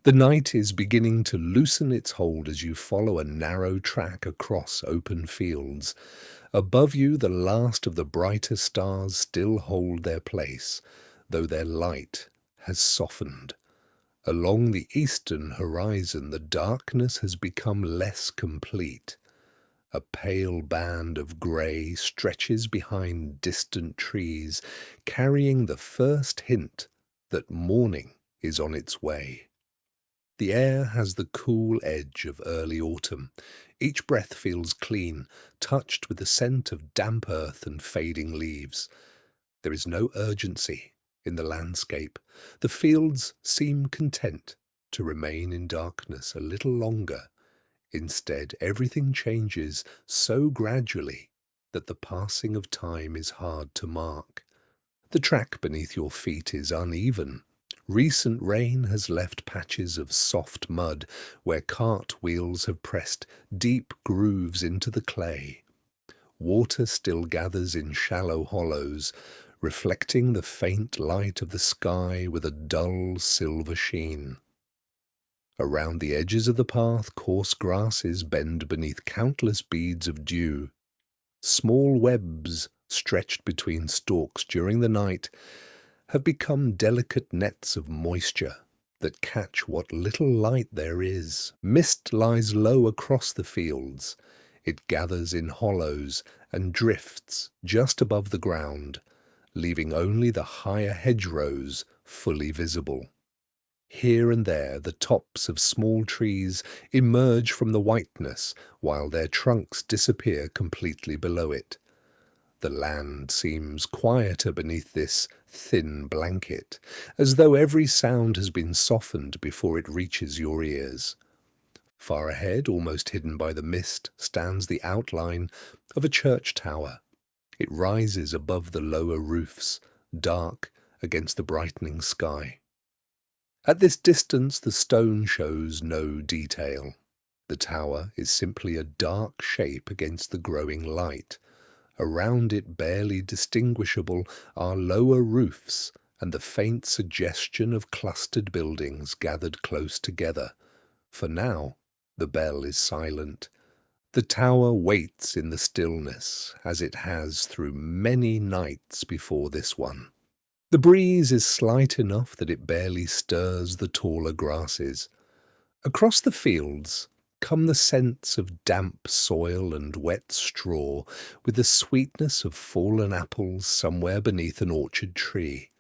The night is beginning to loosen its hold as you follow a narrow track across open fields. Above you, the last of the brighter stars still hold their place, though their light has softened. Along the eastern horizon, the darkness has become less complete. A pale band of grey stretches behind distant trees, carrying the first hint that morning is on its way. The air has the cool edge of early autumn. Each breath feels clean, touched with the scent of damp earth and fading leaves. There is no urgency in the landscape. The fields seem content to remain in darkness a little longer. Instead, everything changes so gradually that the passing of time is hard to mark. The track beneath your feet is uneven. Recent rain has left patches of soft mud where cart wheels have pressed deep grooves into the clay. Water still gathers in shallow hollows, reflecting the faint light of the sky with a dull silver sheen. Around the edges of the path, coarse grasses bend beneath countless beads of dew. Small webs, stretched between stalks during the night, have become delicate nets of moisture that catch what little light there is. Mist lies low across the fields. It gathers in hollows and drifts just above the ground, leaving only the higher hedgerows fully visible. Here and there, the tops of small trees emerge from the whiteness, while their trunks disappear completely below it. The land seems quieter beneath this thin blanket, as though every sound has been softened before it reaches your ears. Far ahead, almost hidden by the mist, stands the outline of a church tower. It rises above the lower roofs, dark against the brightening sky. At this distance, the stone shows no detail. The tower is simply a dark shape against the growing light. Around it, barely distinguishable, are lower roofs and the faint suggestion of clustered buildings gathered close together. For now, the bell is silent. The tower waits in the stillness, as it has through many nights before this one. The breeze is slight enough that it barely stirs the taller grasses. Across the fields come the scents of damp soil and wet straw, with the sweetness of fallen apples somewhere beneath an orchard tree.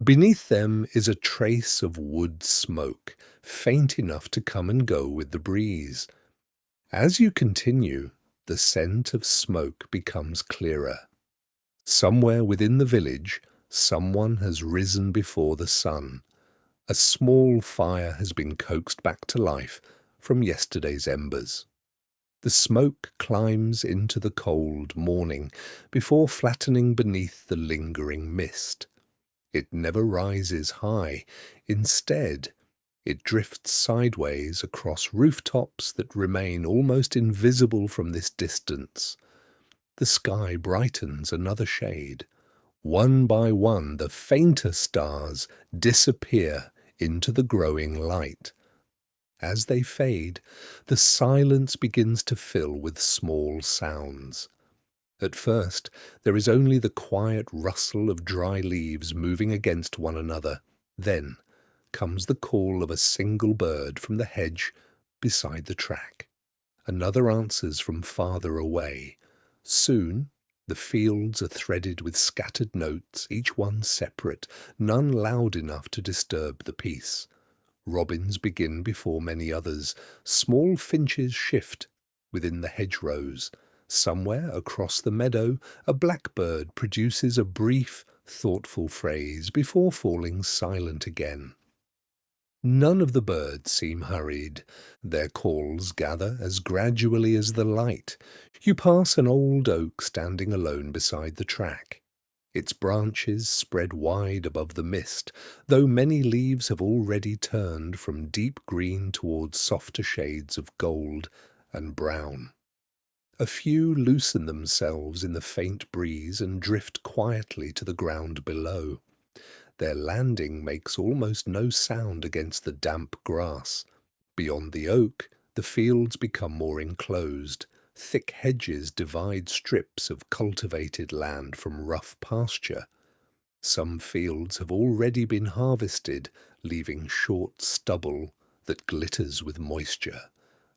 Beneath them is a trace of wood smoke, faint enough to come and go with the breeze. As you continue, the scent of smoke becomes clearer. Somewhere within the village, someone has risen before the sun. A small fire has been coaxed back to life from yesterday's embers. The smoke climbs into the cold morning before flattening beneath the lingering mist. It never rises high. Instead, it drifts sideways across rooftops that remain almost invisible from this distance. The sky brightens another shade. One by one, the fainter stars disappear into the growing light. As they fade, the silence begins to fill with small sounds. At first, there is only the quiet rustle of dry leaves moving against one another. Then comes the call of a single bird from the hedge beside the track. Another answers from farther away. Soon, the fields are threaded with scattered notes, each one separate, none loud enough to disturb the peace. Robins begin before many others. Small finches shift within the hedgerows. Somewhere across the meadow, a blackbird produces a brief, thoughtful phrase before falling silent again. None of the birds seem hurried. Their calls gather as gradually as the light. You pass an old oak standing alone beside the track. Its branches spread wide above the mist, though many leaves have already turned from deep green towards softer shades of gold and brown. A few loosen themselves in the faint breeze and drift quietly to the ground below. Their landing makes almost no sound against the damp grass. Beyond the oak, the fields become more enclosed. Thick hedges divide strips of cultivated land from rough pasture. Some fields have already been harvested, leaving short stubble that glitters with moisture.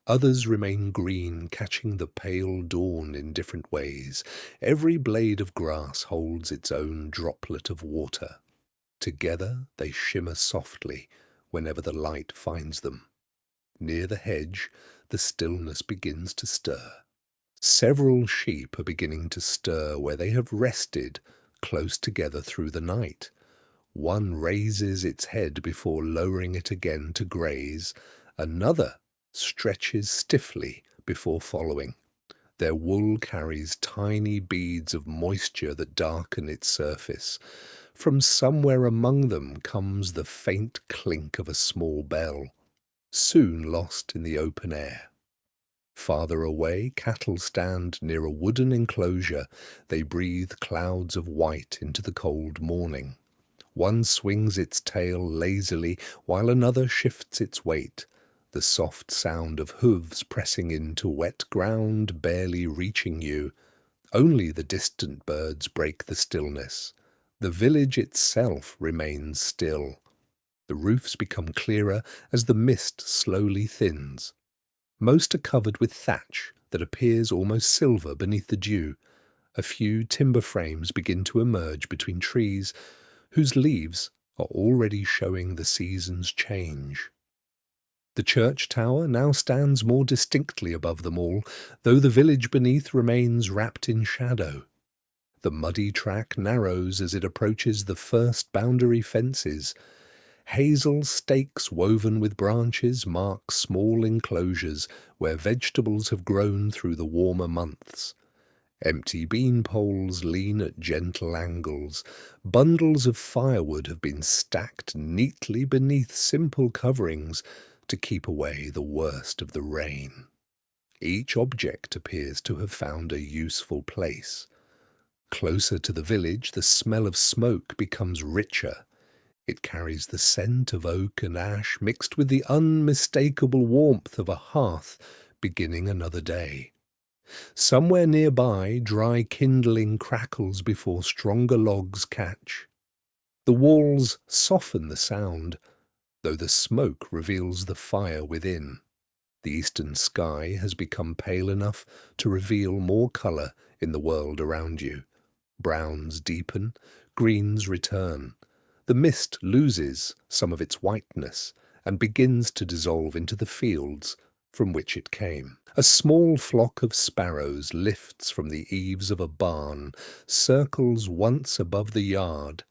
Others remain green, catching the pale dawn in different ways. Every blade of grass holds its own droplet of water. Together they shimmer softly whenever the light finds them. Near the hedge, the stillness begins to stir. Several sheep are beginning to stir where they have rested close together through the night. One raises its head before lowering it again to graze. Another stretches stiffly before following. Their wool carries tiny beads of moisture that darken its surface. From somewhere among them comes the faint clink of a small bell, soon lost in the open air. Farther away, cattle stand near a wooden enclosure. They breathe clouds of white into the cold morning. One swings its tail lazily, while another shifts its weight. The soft sound of hooves pressing into wet ground barely reaching you. Only the distant birds break the stillness. The village itself remains still. The roofs become clearer as the mist slowly thins. Most are covered with thatch that appears almost silver beneath the dew. A few timber frames begin to emerge between trees whose leaves are already showing the season's change. The church tower now stands more distinctly above them all, though the village beneath remains wrapped in shadow. The muddy track narrows as it approaches the first boundary fences. Hazel stakes woven with branches mark small enclosures where vegetables have grown through the warmer months. Empty bean poles lean at gentle angles. Bundles of firewood have been stacked neatly beneath simple coverings to keep away the worst of the rain. Each object appears to have found a useful place. Closer to the village, the smell of smoke becomes richer. It carries the scent of oak and ash mixed with the unmistakable warmth of a hearth beginning another day. Somewhere nearby, dry kindling crackles before stronger logs catch. The walls soften the sound, though the smoke reveals the fire within. The eastern sky has become pale enough to reveal more colour in the world around you. Browns deepen, greens return. The mist loses some of its whiteness and begins to dissolve into the fields from which it came. A small flock of sparrows lifts from the eaves of a barn, circles once above the yard,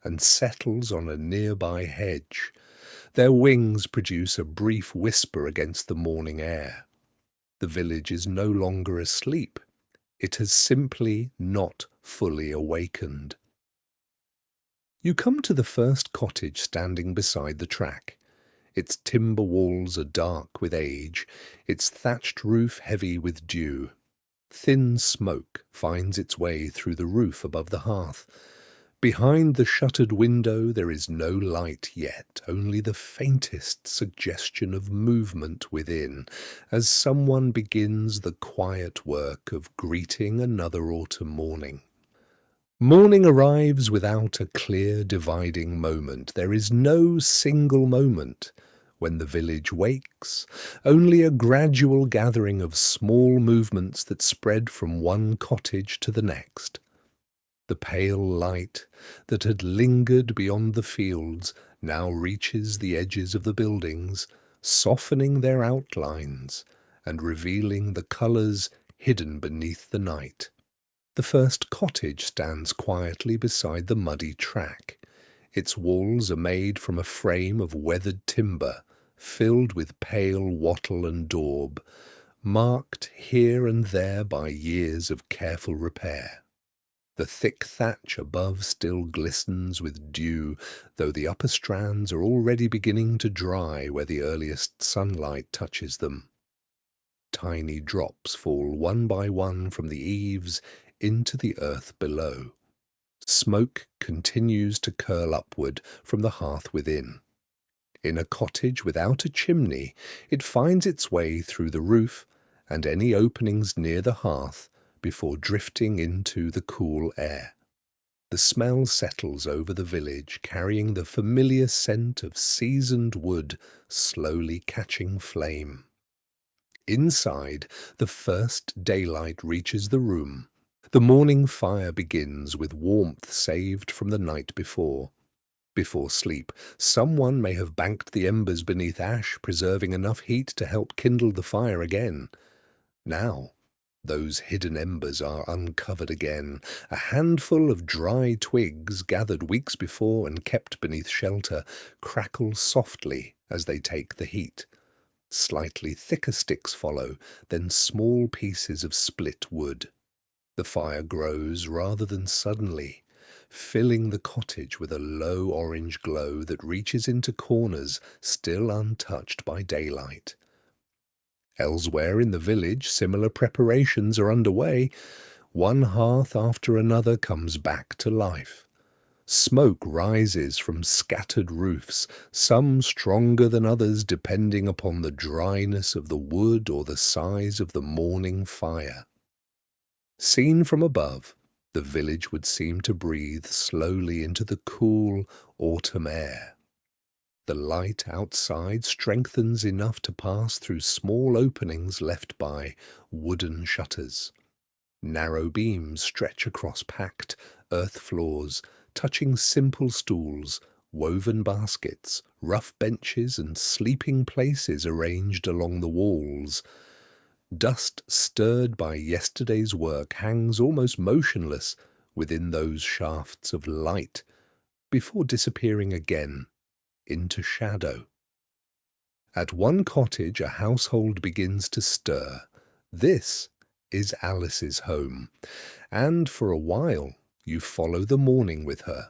and settles on a nearby hedge. Their wings produce a brief whisper against the morning air. The village is no longer asleep. It has simply not fully awakened. You come to the first cottage standing beside the track. Its timber walls are dark with age, its thatched roof heavy with dew. Thin smoke finds its way through the roof above the hearth. Behind the shuttered window there is no light yet, only the faintest suggestion of movement within, as someone begins the quiet work of greeting another autumn morning. Morning arrives without a clear dividing moment. There is no single moment when the village wakes, only a gradual gathering of small movements that spread from one cottage to the next. The pale light that had lingered beyond the fields now reaches the edges of the buildings, softening their outlines and revealing the colours hidden beneath the night. The first cottage stands quietly beside the muddy track. Its walls are made from a frame of weathered timber, filled with pale wattle and daub, marked here and there by years of careful repair. The thick thatch above still glistens with dew, though the upper strands are already beginning to dry where the earliest sunlight touches them. Tiny drops fall one by one from the eaves into the earth below. Smoke continues to curl upward from the hearth within. In a cottage without a chimney, it finds its way through the roof and any openings near the hearth before drifting into the cool air. The smell settles over the village, carrying the familiar scent of seasoned wood slowly catching flame. Inside, the first daylight reaches the room. The morning fire begins with warmth saved from the night before. Before sleep, someone may have banked the embers beneath ash, preserving enough heat to help kindle the fire again. Now, those hidden embers are uncovered again, a handful of dry twigs gathered weeks before and kept beneath shelter crackle softly as they take the heat. Slightly thicker sticks follow, then small pieces of split wood. The fire grows rather than suddenly, filling the cottage with a low orange glow that reaches into corners still untouched by daylight. Elsewhere in the village, similar preparations are underway. One hearth after another comes back to life. Smoke rises from scattered roofs, some stronger than others depending upon the dryness of the wood or the size of the morning fire. Seen from above, the village would seem to breathe slowly into the cool autumn air. The light outside strengthens enough to pass through small openings left by wooden shutters. Narrow beams stretch across packed earth floors, touching simple stools, woven baskets, rough benches and sleeping places arranged along the walls. Dust stirred by yesterday's work hangs almost motionless within those shafts of light before disappearing again into shadow. At one cottage a household begins to stir. This is Alice's home, and for a while you follow the morning with her.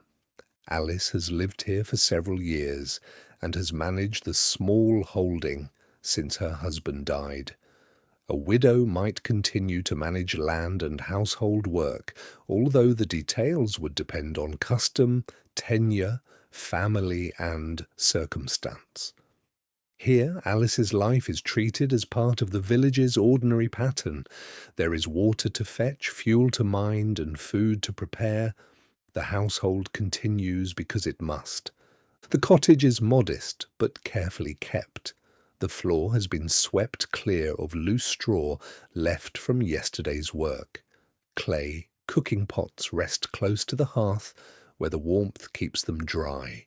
Alice has lived here for several years and has managed the small holding since her husband died. A widow might continue to manage land and household work, although the details would depend on custom, tenure, family, and circumstance. Here, Alice's life is treated as part of the village's ordinary pattern. There is water to fetch, fuel to mind, and food to prepare. The household continues because it must. The cottage is modest, but carefully kept. The floor has been swept clear of loose straw left from yesterday's work. Clay cooking pots rest close to the hearth, where the warmth keeps them dry.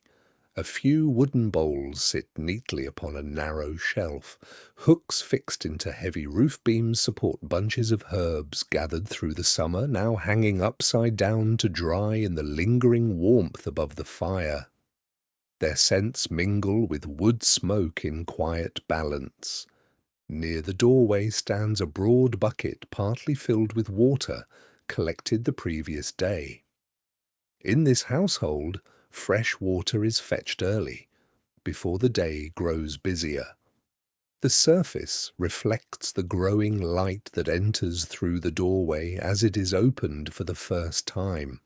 A few wooden bowls sit neatly upon a narrow shelf. Hooks fixed into heavy roof beams support bunches of herbs gathered through the summer, now hanging upside down to dry in the lingering warmth above the fire. Their scents mingle with wood smoke in quiet balance. Near the doorway stands a broad bucket partly filled with water, collected the previous day. In this household, fresh water is fetched early, before the day grows busier. The surface reflects the growing light that enters through the doorway as it is opened for the first time.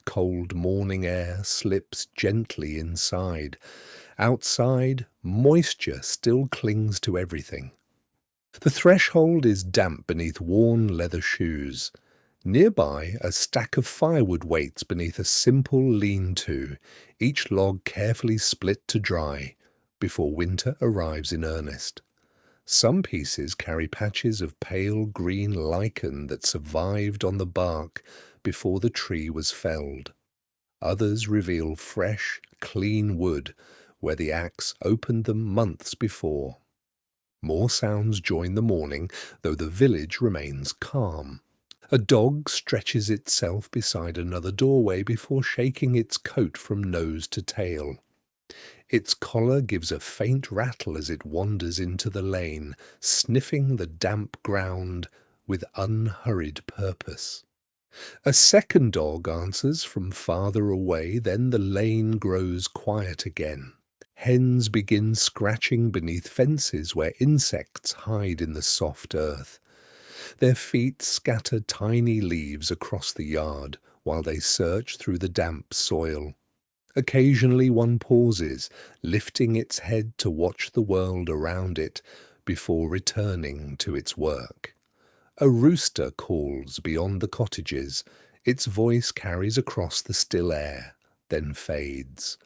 Cold morning air slips gently inside. Outside, moisture still clings to everything. The threshold is damp beneath worn leather shoes. Nearby, a stack of firewood waits beneath a simple lean-to, each log carefully split to dry, before winter arrives in earnest. Some pieces carry patches of pale green lichen that survived on the bark before the tree was felled. Others reveal fresh, clean wood where the axe opened them months before. More sounds join the morning, though the village remains calm. A dog stretches itself beside another doorway before shaking its coat from nose to tail. Its collar gives a faint rattle as it wanders into the lane, sniffing the damp ground with unhurried purpose. A second dog answers from farther away, then the lane grows quiet again. Hens begin scratching beneath fences where insects hide in the soft earth. Their feet scatter tiny leaves across the yard, while they search through the damp soil. Occasionally one pauses, lifting its head to watch the world around it before returning to its work. A rooster calls beyond the cottages. Its voice carries across the still air, then fades.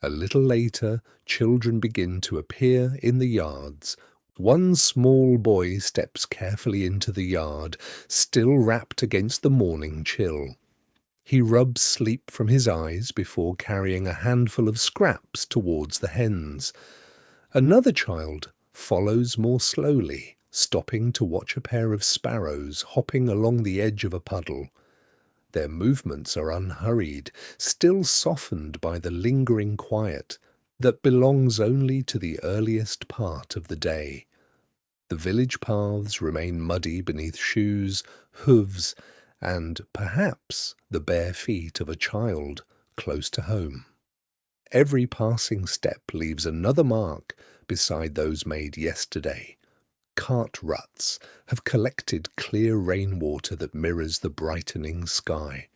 A little later, children begin to appear in the yards. One small boy steps carefully into the yard, still wrapped against the morning chill. He rubs sleep from his eyes before carrying a handful of scraps towards the hens. Another child follows more slowly, stopping to watch a pair of sparrows hopping along the edge of a puddle. Their movements are unhurried, still softened by the lingering quiet that belongs only to the earliest part of the day. The village paths remain muddy beneath shoes, hooves, and perhaps the bare feet of a child close to home. Every passing step leaves another mark beside those made yesterday. Cart ruts have collected clear rainwater that mirrors the brightening sky.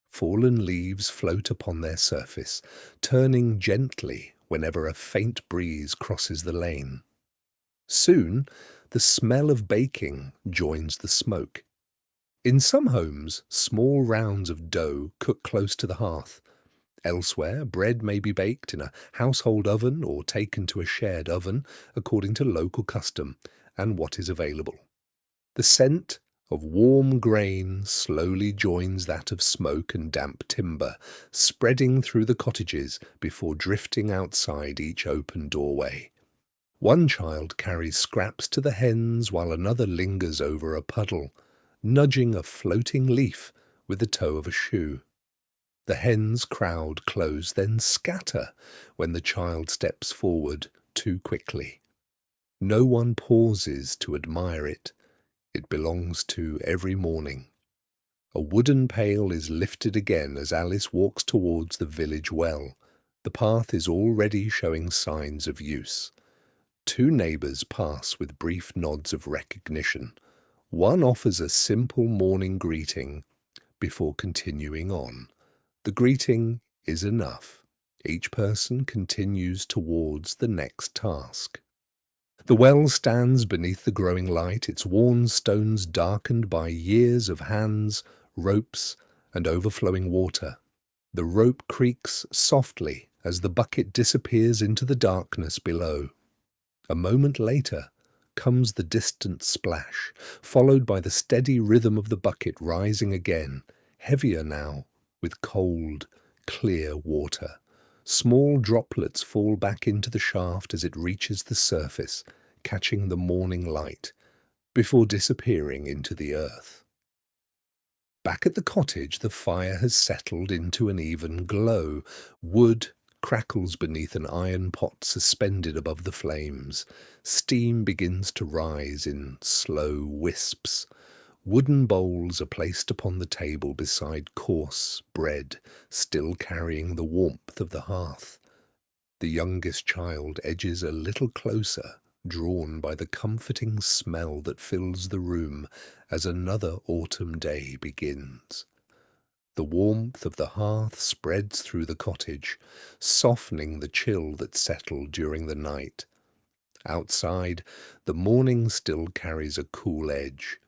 Fallen leaves float upon their surface, turning gently whenever a faint breeze crosses the lane. Soon, the smell of baking joins the smoke. In some homes, small rounds of dough cook close to the hearth. Elsewhere, bread may be baked in a household oven or taken to a shared oven according to local custom and what is available. The scent of warm grain slowly joins that of smoke and damp timber, spreading through the cottages before drifting outside each open doorway. One child carries scraps to the hens while another lingers over a puddle, nudging a floating leaf with the toe of a shoe. The hens crowd close, then scatter when the child steps forward too quickly. No one pauses to admire it. It belongs to every morning. A wooden pail is lifted again as Alice walks towards the village well. The path is already showing signs of use. Two neighbours pass with brief nods of recognition. One offers a simple morning greeting before continuing on. The greeting is enough. Each person continues towards the next task. The well stands beneath the growing light, its worn stones darkened by years of hands, ropes, and overflowing water. The rope creaks softly as the bucket disappears into the darkness below. A moment later comes the distant splash, followed by the steady rhythm of the bucket rising again, heavier now, with cold, clear water. Small droplets fall back into the shaft as it reaches the surface, catching the morning light, before disappearing into the earth. Back at the cottage, the fire has settled into an even glow. Wood crackles beneath an iron pot suspended above the flames. Steam begins to rise in slow wisps. Wooden bowls are placed upon the table beside coarse bread, still carrying the warmth of the hearth. The youngest child edges a little closer, drawn by the comforting smell that fills the room as another autumn day begins. The warmth of the hearth spreads through the cottage, softening the chill that settled during the night. Outside, the morning still carries a cool edge,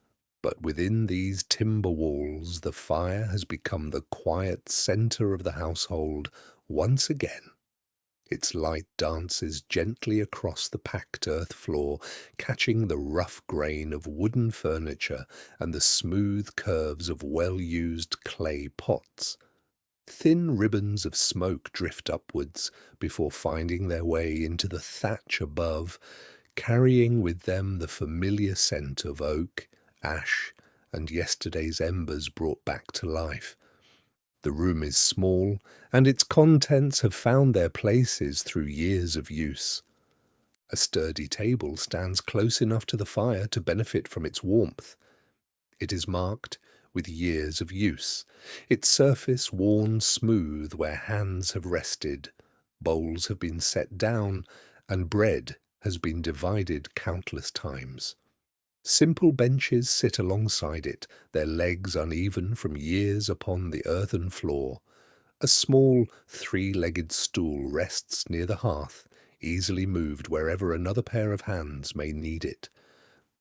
but within these timber walls the fire has become the quiet centre of the household once again. Its light dances gently across the packed earth floor, catching the rough grain of wooden furniture and the smooth curves of well-used clay pots. Thin ribbons of smoke drift upwards before finding their way into the thatch above, carrying with them the familiar scent of oak, ash, and yesterday's embers brought back to life. The room is small, and its contents have found their places through years of use. A sturdy table stands close enough to the fire to benefit from its warmth. It is marked with years of use, its surface worn smooth where hands have rested, bowls have been set down, and bread has been divided countless times. Simple benches sit alongside it, their legs uneven from years upon the earthen floor. A small, three-legged stool rests near the hearth, easily moved wherever another pair of hands may need it.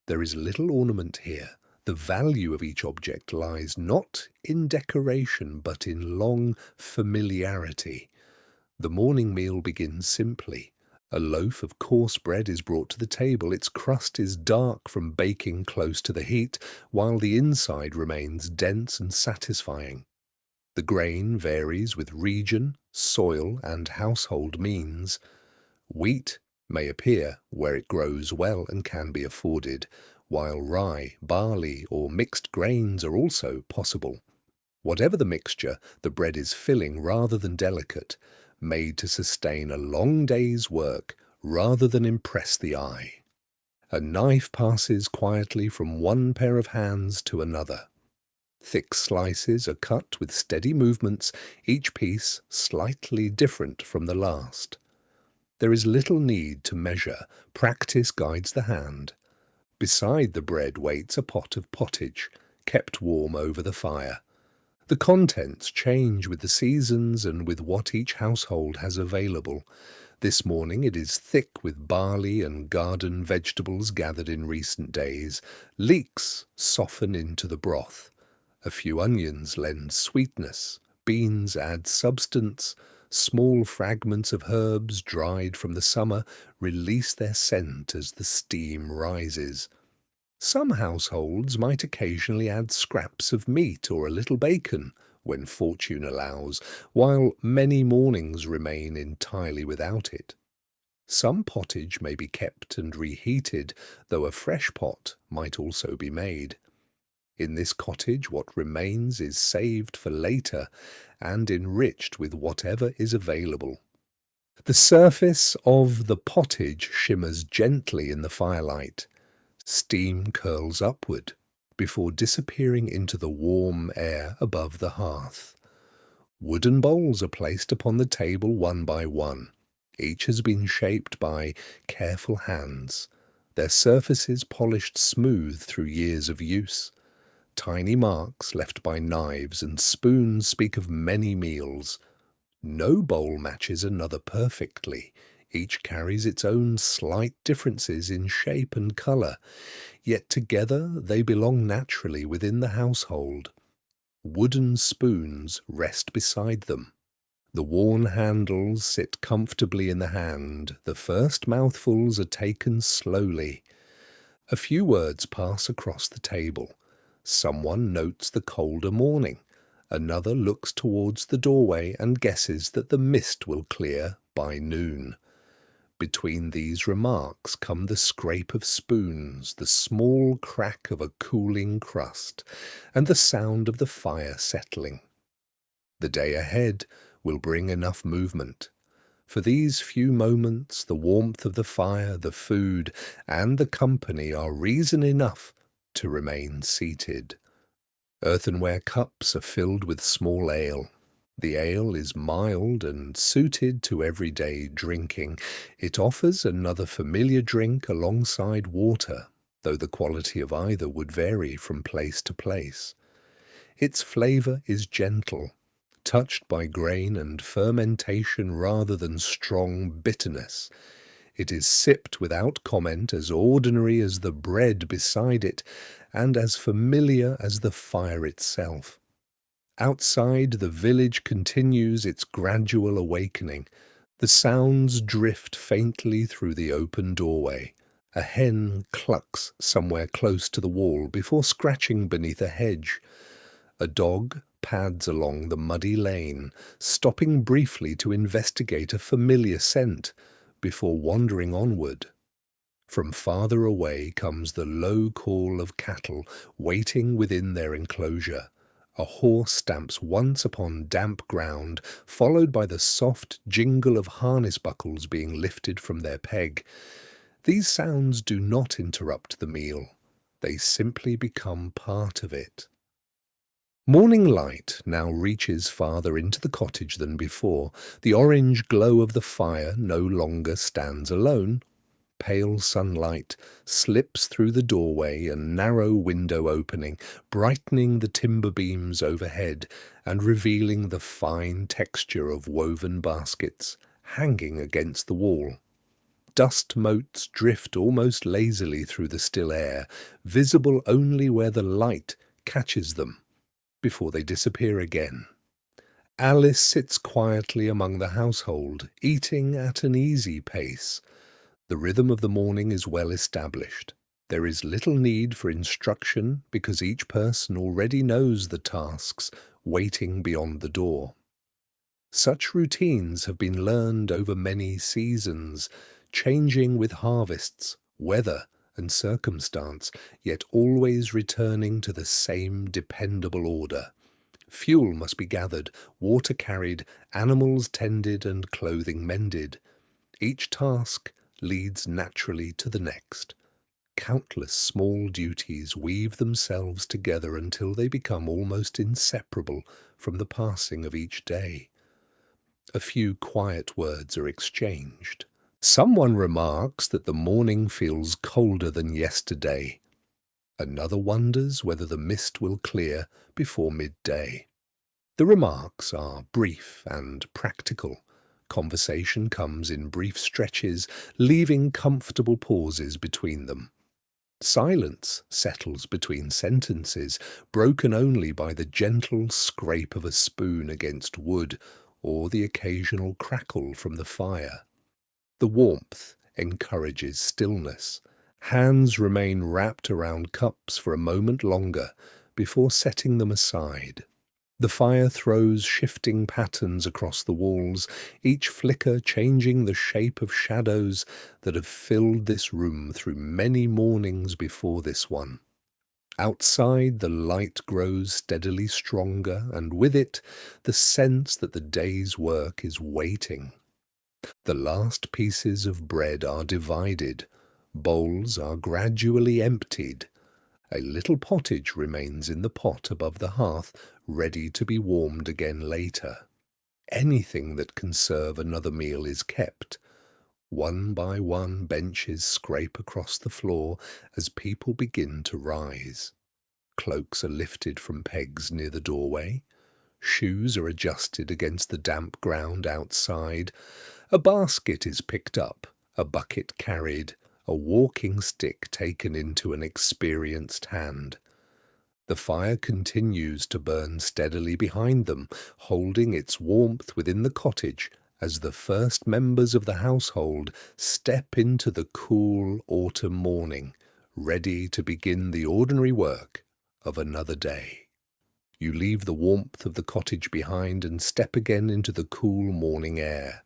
There is little ornament here. The value of each object lies not in decoration, but in long familiarity. The morning meal begins simply. A loaf of coarse bread is brought to the table. Its crust is dark from baking close to the heat, while the inside remains dense and satisfying. The grain varies with region, soil, and household means. Wheat may appear where it grows well and can be afforded, while rye, barley, or mixed grains are also possible. Whatever the mixture, the bread is filling rather than delicate, made to sustain a long day's work rather than impress the eye. A knife passes quietly from one pair of hands to another. Thick slices are cut with steady movements, each piece slightly different from the last. There is little need to measure. Practice guides the hand. Beside the bread waits a pot of pottage, kept warm over the fire. The contents change with the seasons and with what each household has available. This morning it is thick with barley and garden vegetables gathered in recent days. Leeks soften into the broth. A few onions lend sweetness. Beans add substance. Small fragments of herbs dried from the summer release their scent as the steam rises. Some households might occasionally add scraps of meat or a little bacon, when fortune allows, while many mornings remain entirely without it. Some pottage may be kept and reheated, though a fresh pot might also be made. In this cottage what remains is saved for later and enriched with whatever is available. The surface of the pottage shimmers gently in the firelight. Steam curls upward before disappearing into the warm air above the hearth. Wooden bowls are placed upon the table one by one. Each has been shaped by careful hands, their surfaces polished smooth through years of use. Tiny marks left by knives and spoons speak of many meals. No bowl matches another perfectly. Each carries its own slight differences in shape and colour, yet together they belong naturally within the household. Wooden spoons rest beside them. The worn handles sit comfortably in the hand. The first mouthfuls are taken slowly. A few words pass across the table. Someone notes the colder morning. Another looks towards the doorway and guesses that the mist will clear by noon. Between these remarks come the scrape of spoons, the small crack of a cooling crust, and the sound of the fire settling. The day ahead will bring enough movement. For these few moments, the warmth of the fire, the food, and the company are reason enough to remain seated. Earthenware cups are filled with small ale. The ale is mild and suited to everyday drinking. It offers another familiar drink alongside water, though the quality of either would vary from place to place. Its flavour is gentle, touched by grain and fermentation rather than strong bitterness. It is sipped without comment, as ordinary as the bread beside it, and as familiar as the fire itself. Outside, the village continues its gradual awakening. The sounds drift faintly through the open doorway. A hen clucks somewhere close to the wall before scratching beneath a hedge. A dog pads along the muddy lane, stopping briefly to investigate a familiar scent before wandering onward. From farther away comes the low call of cattle waiting within their enclosure. A horse stamps once upon damp ground, followed by the soft jingle of harness buckles being lifted from their peg. These sounds do not interrupt the meal. They simply become part of it. Morning light now reaches farther into the cottage than before. The orange glow of the fire no longer stands alone, pale sunlight slips through the doorway and narrow window opening, brightening the timber beams overhead and revealing the fine texture of woven baskets hanging against the wall. Dust motes drift almost lazily through the still air, visible only where the light catches them, before they disappear again. Alice sits quietly among the household, eating at an easy pace. The rhythm of the morning is well established. There is little need for instruction because each person already knows the tasks waiting beyond the door. Such routines have been learned over many seasons, changing with harvests, weather, and circumstance, yet always returning to the same dependable order. Fuel must be gathered, water carried, animals tended, and clothing mended. Each task leads naturally to the next. Countless small duties weave themselves together until they become almost inseparable from the passing of each day. A few quiet words are exchanged. Someone remarks that the morning feels colder than yesterday. Another wonders whether the mist will clear before midday. The remarks are brief and practical. Conversation comes in brief stretches, leaving comfortable pauses between them. Silence settles between sentences, broken only by the gentle scrape of a spoon against wood or the occasional crackle from the fire. The warmth encourages stillness. Hands remain wrapped around cups for a moment longer before setting them aside. The fire throws shifting patterns across the walls, each flicker changing the shape of shadows that have filled this room through many mornings before this one. Outside, the light grows steadily stronger, and with it, the sense that the day's work is waiting. The last pieces of bread are divided, bowls are gradually emptied. A little pottage remains in the pot above the hearth, ready to be warmed again later. Anything that can serve another meal is kept. One by one, benches scrape across the floor as people begin to rise. Cloaks are lifted from pegs near the doorway. Shoes are adjusted against the damp ground outside. A basket is picked up, a bucket carried, a walking stick taken into an experienced hand. The fire continues to burn steadily behind them, holding its warmth within the cottage as the first members of the household step into the cool autumn morning, ready to begin the ordinary work of another day. You leave the warmth of the cottage behind and step again into the cool morning air.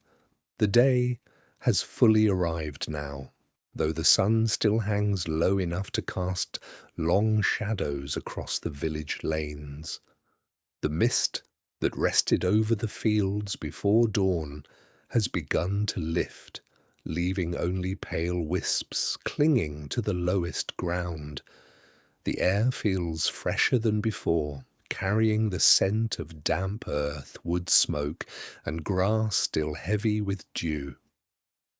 The day has fully arrived now, though the sun still hangs low enough to cast long shadows across the village lanes. The mist that rested over the fields before dawn has begun to lift, leaving only pale wisps clinging to the lowest ground. The air feels fresher than before, carrying the scent of damp earth, wood smoke, and grass still heavy with dew.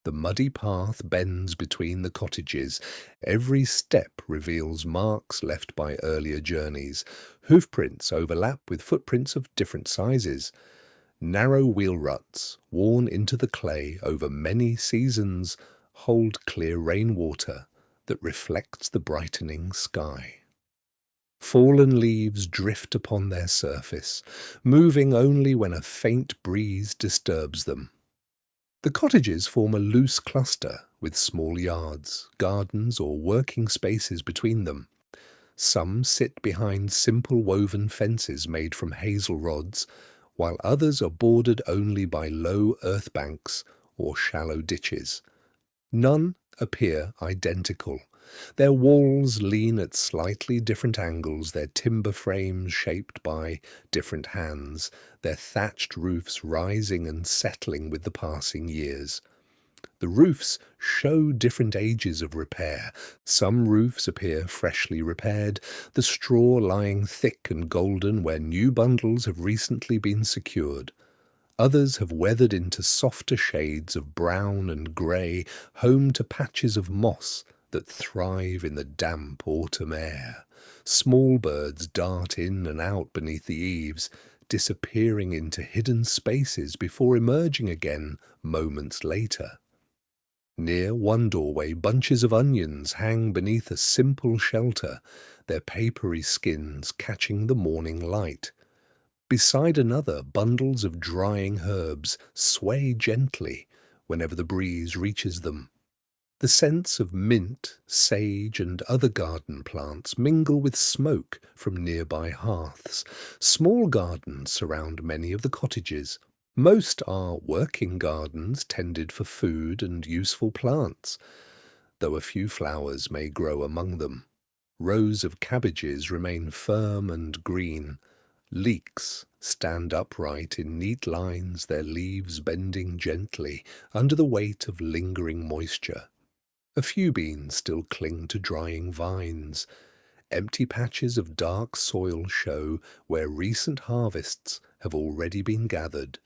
The muddy path bends between the cottages. Every step reveals marks left by earlier journeys. Hoofprints overlap with footprints of different sizes. Narrow wheel ruts, worn into the clay over many seasons, hold clear rainwater that reflects the brightening sky. Fallen leaves drift upon their surface, moving only when a faint breeze disturbs them. The cottages form a loose cluster with small yards, gardens, or working spaces between them. Some sit behind simple woven fences made from hazel rods, while others are bordered only by low earth banks or shallow ditches. None appear identical. Their walls lean at slightly different angles, their timber frames shaped by different hands, their thatched roofs rising and settling with the passing years. The roofs show different ages of repair. Some roofs appear freshly repaired, the straw lying thick and golden where new bundles have recently been secured. Others have weathered into softer shades of brown and grey, home to patches of moss that thrive in the damp autumn air. Small birds dart in and out beneath the eaves, disappearing into hidden spaces before emerging again moments later. Near one doorway, bunches of onions hang beneath a simple shelter, their papery skins catching the morning light. Beside another, bundles of drying herbs sway gently whenever the breeze reaches them. The scents of mint, sage, and other garden plants mingle with smoke from nearby hearths. Small gardens surround many of the cottages. Most are working gardens tended for food and useful plants, though a few flowers may grow among them. Rows of cabbages remain firm and green. Leeks stand upright in neat lines, their leaves bending gently under the weight of lingering moisture. A few beans still cling to drying vines. Empty patches of dark soil show where recent harvests have already been gathered.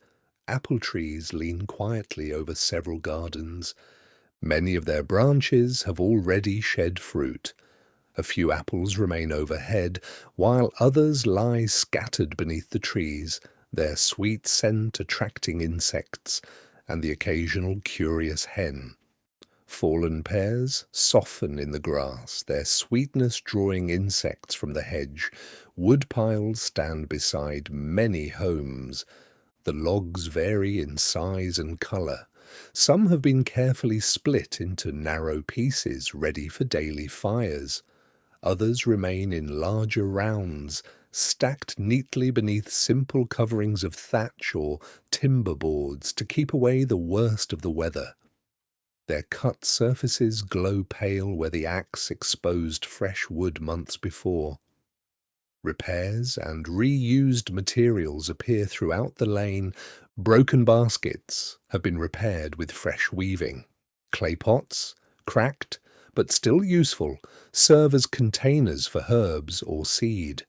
Apple trees lean quietly over several gardens. Many of their branches have already shed fruit. A few apples remain overhead, while others lie scattered beneath the trees, their sweet scent attracting insects and the occasional curious hen. Fallen pears soften in the grass, their sweetness drawing insects from the hedge. Wood piles stand beside many homes. The logs vary in size and colour. Some have been carefully split into narrow pieces ready for daily fires. Others remain in larger rounds, stacked neatly beneath simple coverings of thatch or timber boards to keep away the worst of the weather. Their cut surfaces glow pale where the axe exposed fresh wood months before. Repairs and reused materials appear throughout the lane. Broken baskets have been repaired with fresh weaving. Clay pots, cracked but still useful, serve as containers for herbs or seed.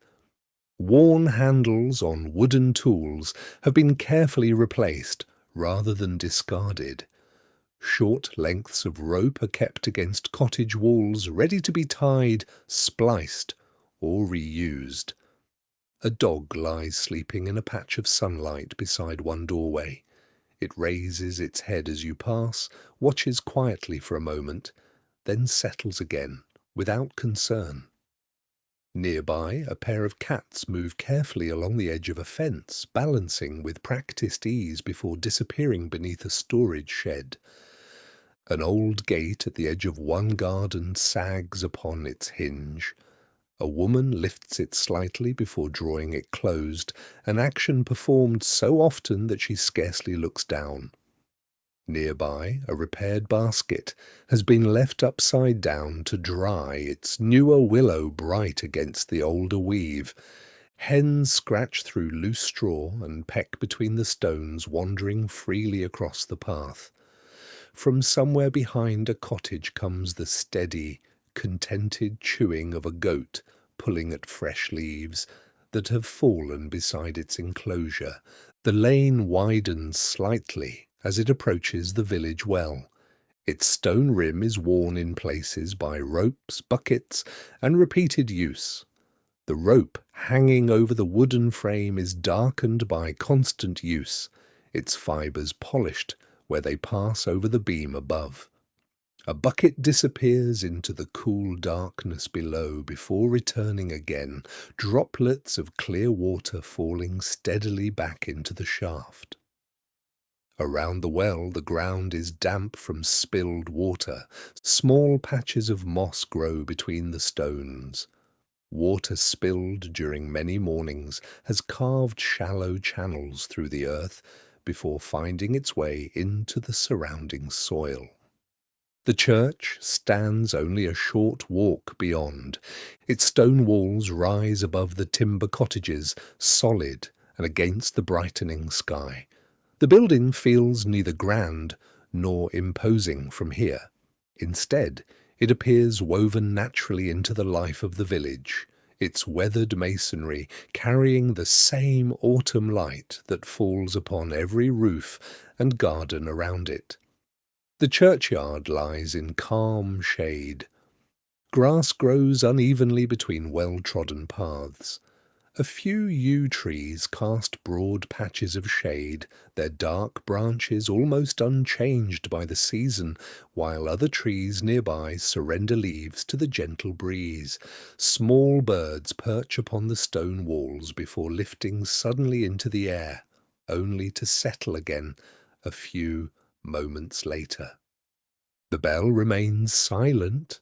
Worn handles on wooden tools have been carefully replaced rather than discarded. Short lengths of rope are kept against cottage walls, ready to be tied, spliced, or reused. A dog lies sleeping in a patch of sunlight beside one doorway. It raises its head as you pass, watches quietly for a moment, then settles again, without concern. Nearby, a pair of cats move carefully along the edge of a fence, balancing with practiced ease before disappearing beneath a storage shed. An old gate at the edge of one garden sags upon its hinge. A woman lifts it slightly before drawing it closed, an action performed so often that she scarcely looks down. Nearby, a repaired basket has been left upside down to dry, its newer willow bright against the older weave. Hens scratch through loose straw and peck between the stones, wandering freely across the path. From somewhere behind a cottage comes the steady, contented chewing of a goat pulling at fresh leaves that have fallen beside its enclosure. The lane widens slightly as it approaches the village well. Its stone rim is worn in places by ropes, buckets, and repeated use. The rope hanging over the wooden frame is darkened by constant use, its fibres polished where they pass over the beam above. A bucket disappears into the cool darkness below before returning again, droplets of clear water falling steadily back into the shaft. Around the well, the ground is damp from spilled water. Small patches of moss grow between the stones. Water spilled during many mornings has carved shallow channels through the earth before finding its way into the surrounding soil. The church stands only a short walk beyond. Its stone walls rise above the timber cottages, solid and against the brightening sky. The building feels neither grand nor imposing from here. Instead, it appears woven naturally into the life of the village, its weathered masonry carrying the same autumn light that falls upon every roof and garden around it. The churchyard lies in calm shade. Grass grows unevenly between well-trodden paths. A few yew trees cast broad patches of shade, their dark branches almost unchanged by the season, while other trees nearby surrender leaves to the gentle breeze. Small birds perch upon the stone walls before lifting suddenly into the air, only to settle again a few moments later. The bell remains silent.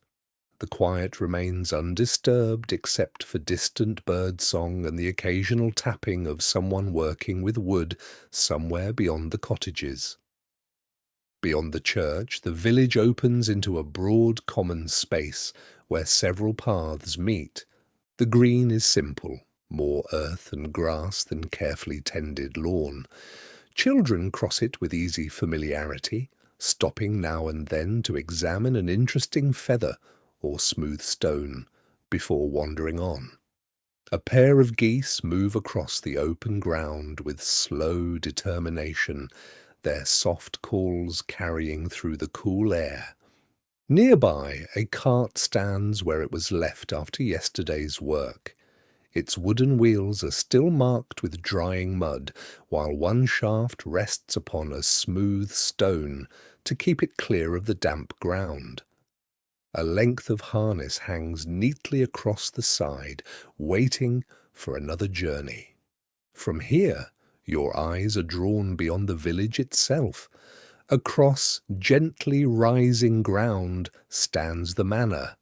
The quiet remains undisturbed except for distant bird song and the occasional tapping of someone working with wood somewhere beyond the cottages. Beyond the church, the village opens into a broad common space where several paths meet. The green is simple, more earth and grass than carefully tended lawn. Children cross it with easy familiarity, stopping now and then to examine an interesting feather or smooth stone before wandering on. A pair of geese move across the open ground with slow determination, their soft calls carrying through the cool air. Nearby, a cart stands where it was left after yesterday's work. Its wooden wheels are still marked with drying mud, while one shaft rests upon a smooth stone to keep it clear of the damp ground. A length of harness hangs neatly across the side, waiting for another journey. From here, your eyes are drawn beyond the village itself. Across gently rising ground stands the manor.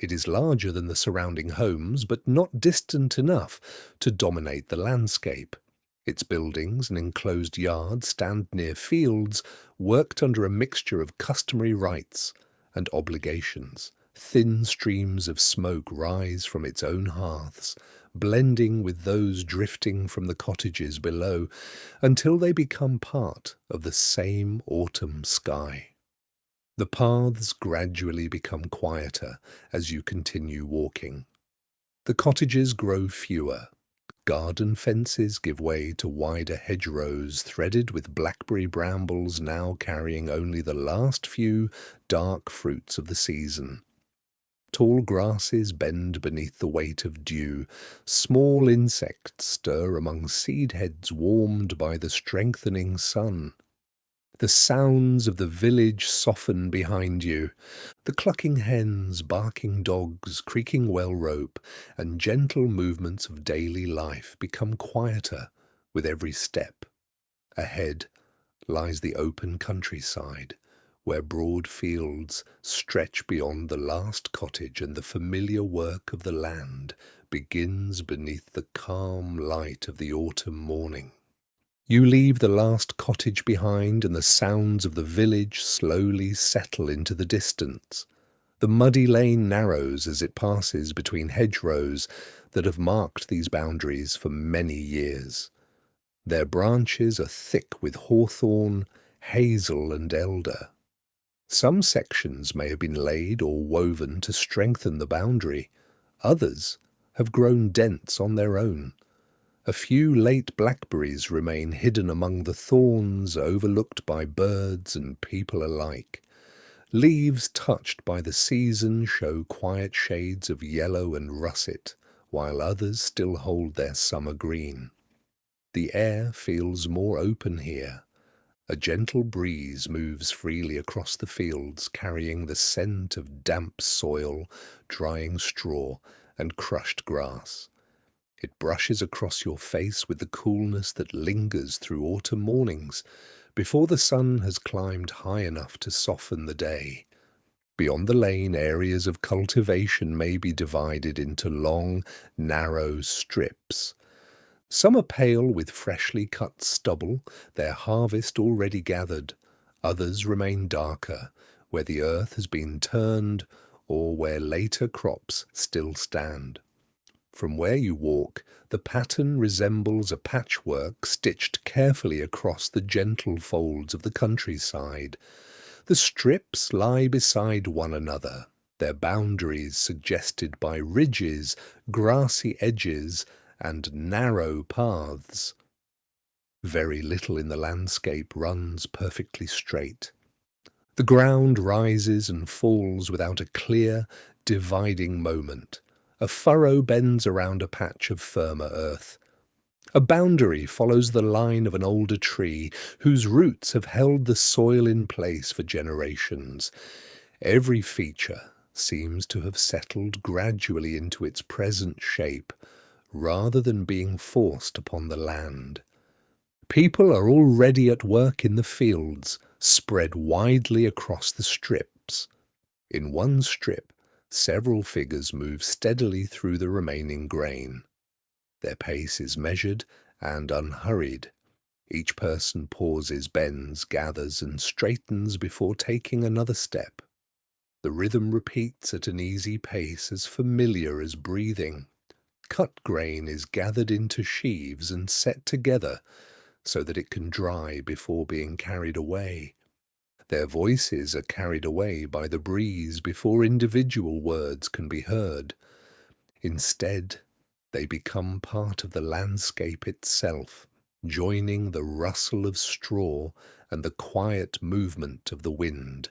It is larger than the surrounding homes, but not distant enough to dominate the landscape. Its buildings and enclosed yards stand near fields worked under a mixture of customary rites and obligations. Thin streams of smoke rise from its own hearths, blending with those drifting from the cottages below until they become part of the same autumn sky. The paths gradually become quieter as you continue walking. The cottages grow fewer. Garden fences give way to wider hedgerows threaded with blackberry brambles now carrying only the last few dark fruits of the season. Tall grasses bend beneath the weight of dew. Small insects stir among seed heads warmed by the strengthening sun. The sounds of the village soften behind you. The clucking hens, barking dogs, creaking well rope, and gentle movements of daily life become quieter with every step. Ahead lies the open countryside, where broad fields stretch beyond the last cottage and the familiar work of the land begins beneath the calm light of the autumn morning. You leave the last cottage behind and the sounds of the village slowly settle into the distance. The muddy lane narrows as it passes between hedgerows that have marked these boundaries for many years. Their branches are thick with hawthorn, hazel and elder. Some sections may have been laid or woven to strengthen the boundary. Others have grown dense on their own. A few late blackberries remain hidden among the thorns, overlooked by birds and people alike. Leaves touched by the season show quiet shades of yellow and russet, while others still hold their summer green. The air feels more open here. A gentle breeze moves freely across the fields, carrying the scent of damp soil, drying straw, and crushed grass. It brushes across your face with the coolness that lingers through autumn mornings before the sun has climbed high enough to soften the day. Beyond the lane, areas of cultivation may be divided into long, narrow strips. Some are pale with freshly cut stubble, their harvest already gathered. Others remain darker, where the earth has been turned or where later crops still stand. From where you walk, the pattern resembles a patchwork stitched carefully across the gentle folds of the countryside. The strips lie beside one another, their boundaries suggested by ridges, grassy edges, and narrow paths. Very little in the landscape runs perfectly straight. The ground rises and falls without a clear, dividing moment. A furrow bends around a patch of firmer earth. A boundary follows the line of an older tree whose roots have held the soil in place for generations. Every feature seems to have settled gradually into its present shape, rather than being forced upon the land. People are already at work in the fields, spread widely across the strips. In one strip, several figures move steadily through the remaining grain. Their pace is measured and unhurried. Each person pauses, bends, gathers, and straightens before taking another step. The rhythm repeats at an easy pace as familiar as breathing. Cut grain is gathered into sheaves and set together so that it can dry before being carried away. Their voices are carried away by the breeze before individual words can be heard. Instead, they become part of the landscape itself, joining the rustle of straw and the quiet movement of the wind.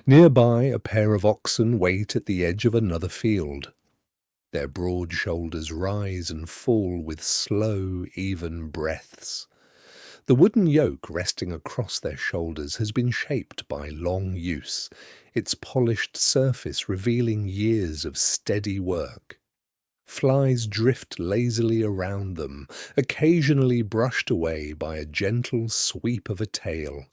Nearby, a pair of oxen wait at the edge of another field. Their broad shoulders rise and fall with slow, even breaths. The wooden yoke resting across their shoulders has been shaped by long use, its polished surface revealing years of steady work. Flies drift lazily around them, occasionally brushed away by a gentle sweep of a tail.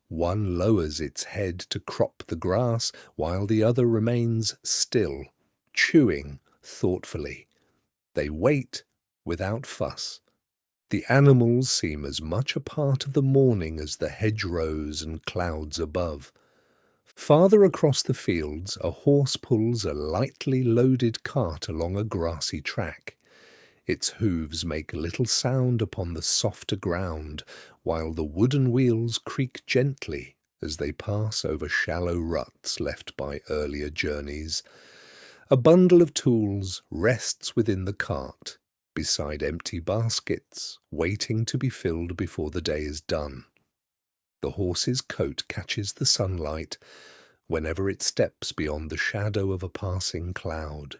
One lowers its head to crop the grass, while the other remains still, chewing thoughtfully. They wait without fuss. The animals seem as much a part of the morning as the hedgerows and clouds above. Farther across the fields, a horse pulls a lightly loaded cart along a grassy track. Its hooves make little sound upon the softer ground, while the wooden wheels creak gently as they pass over shallow ruts left by earlier journeys. A bundle of tools rests within the cart, beside empty baskets, waiting to be filled before the day is done. The horse's coat catches the sunlight whenever it steps beyond the shadow of a passing cloud.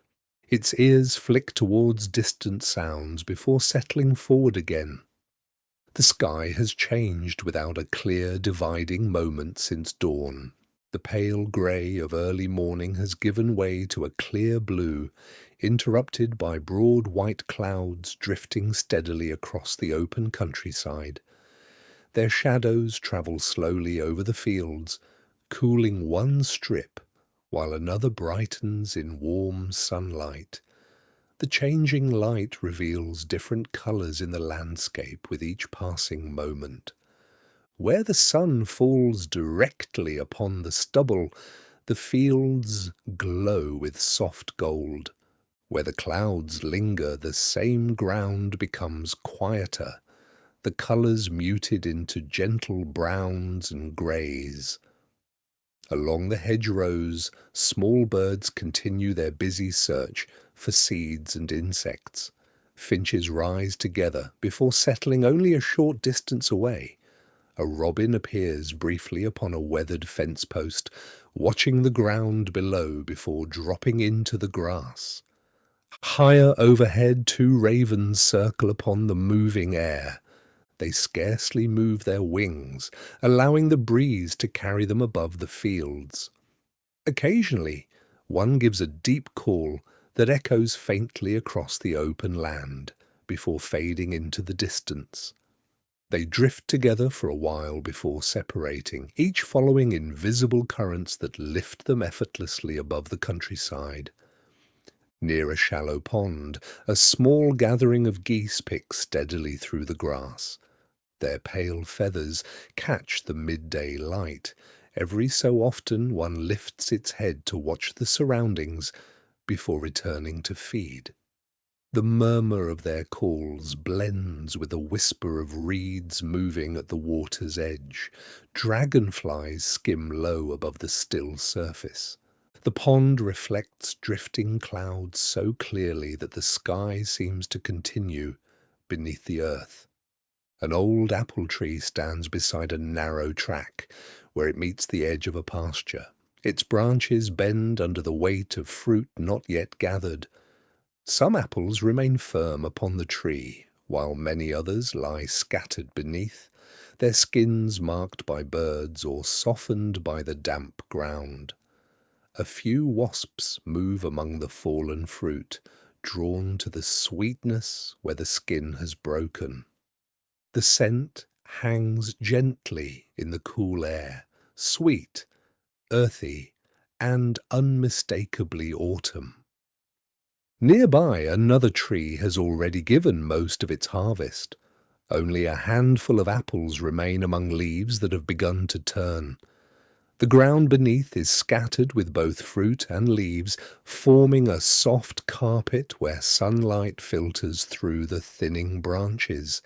Its ears flick towards distant sounds before settling forward again. The sky has changed without a clear dividing moment since dawn. The pale grey of early morning has given way to a clear blue, interrupted by broad white clouds drifting steadily across the open countryside. Their shadows travel slowly over the fields, cooling one strip while another brightens in warm sunlight. The changing light reveals different colours in the landscape with each passing moment. Where the sun falls directly upon the stubble, the fields glow with soft gold. Where the clouds linger, the same ground becomes quieter, the colours muted into gentle browns and greys. Along the hedgerows, small birds continue their busy search for seeds and insects. Finches rise together before settling only a short distance away. A robin appears briefly upon a weathered fence post, watching the ground below before dropping into the grass. Higher overhead, two ravens circle upon the moving air. They scarcely move their wings, allowing the breeze to carry them above the fields. Occasionally, one gives a deep call that echoes faintly across the open land before fading into the distance. They drift together for a while before separating, each following invisible currents that lift them effortlessly above the countryside. Near a shallow pond, a small gathering of geese pick steadily through the grass. Their pale feathers catch the midday light. Every so often one lifts its head to watch the surroundings before returning to feed. The murmur of their calls blends with a whisper of reeds moving at the water's edge. Dragonflies skim low above the still surface. The pond reflects drifting clouds so clearly that the sky seems to continue beneath the earth. An old apple tree stands beside a narrow track where it meets the edge of a pasture. Its branches bend under the weight of fruit not yet gathered. Some apples remain firm upon the tree, while many others lie scattered beneath, their skins marked by birds or softened by the damp ground. A few wasps move among the fallen fruit, drawn to the sweetness where the skin has broken. The scent hangs gently in the cool air, sweet, earthy, and unmistakably autumn. Nearby, another tree has already given most of its harvest. Only a handful of apples remain among leaves that have begun to turn. The ground beneath is scattered with both fruit and leaves, forming a soft carpet where sunlight filters through the thinning branches.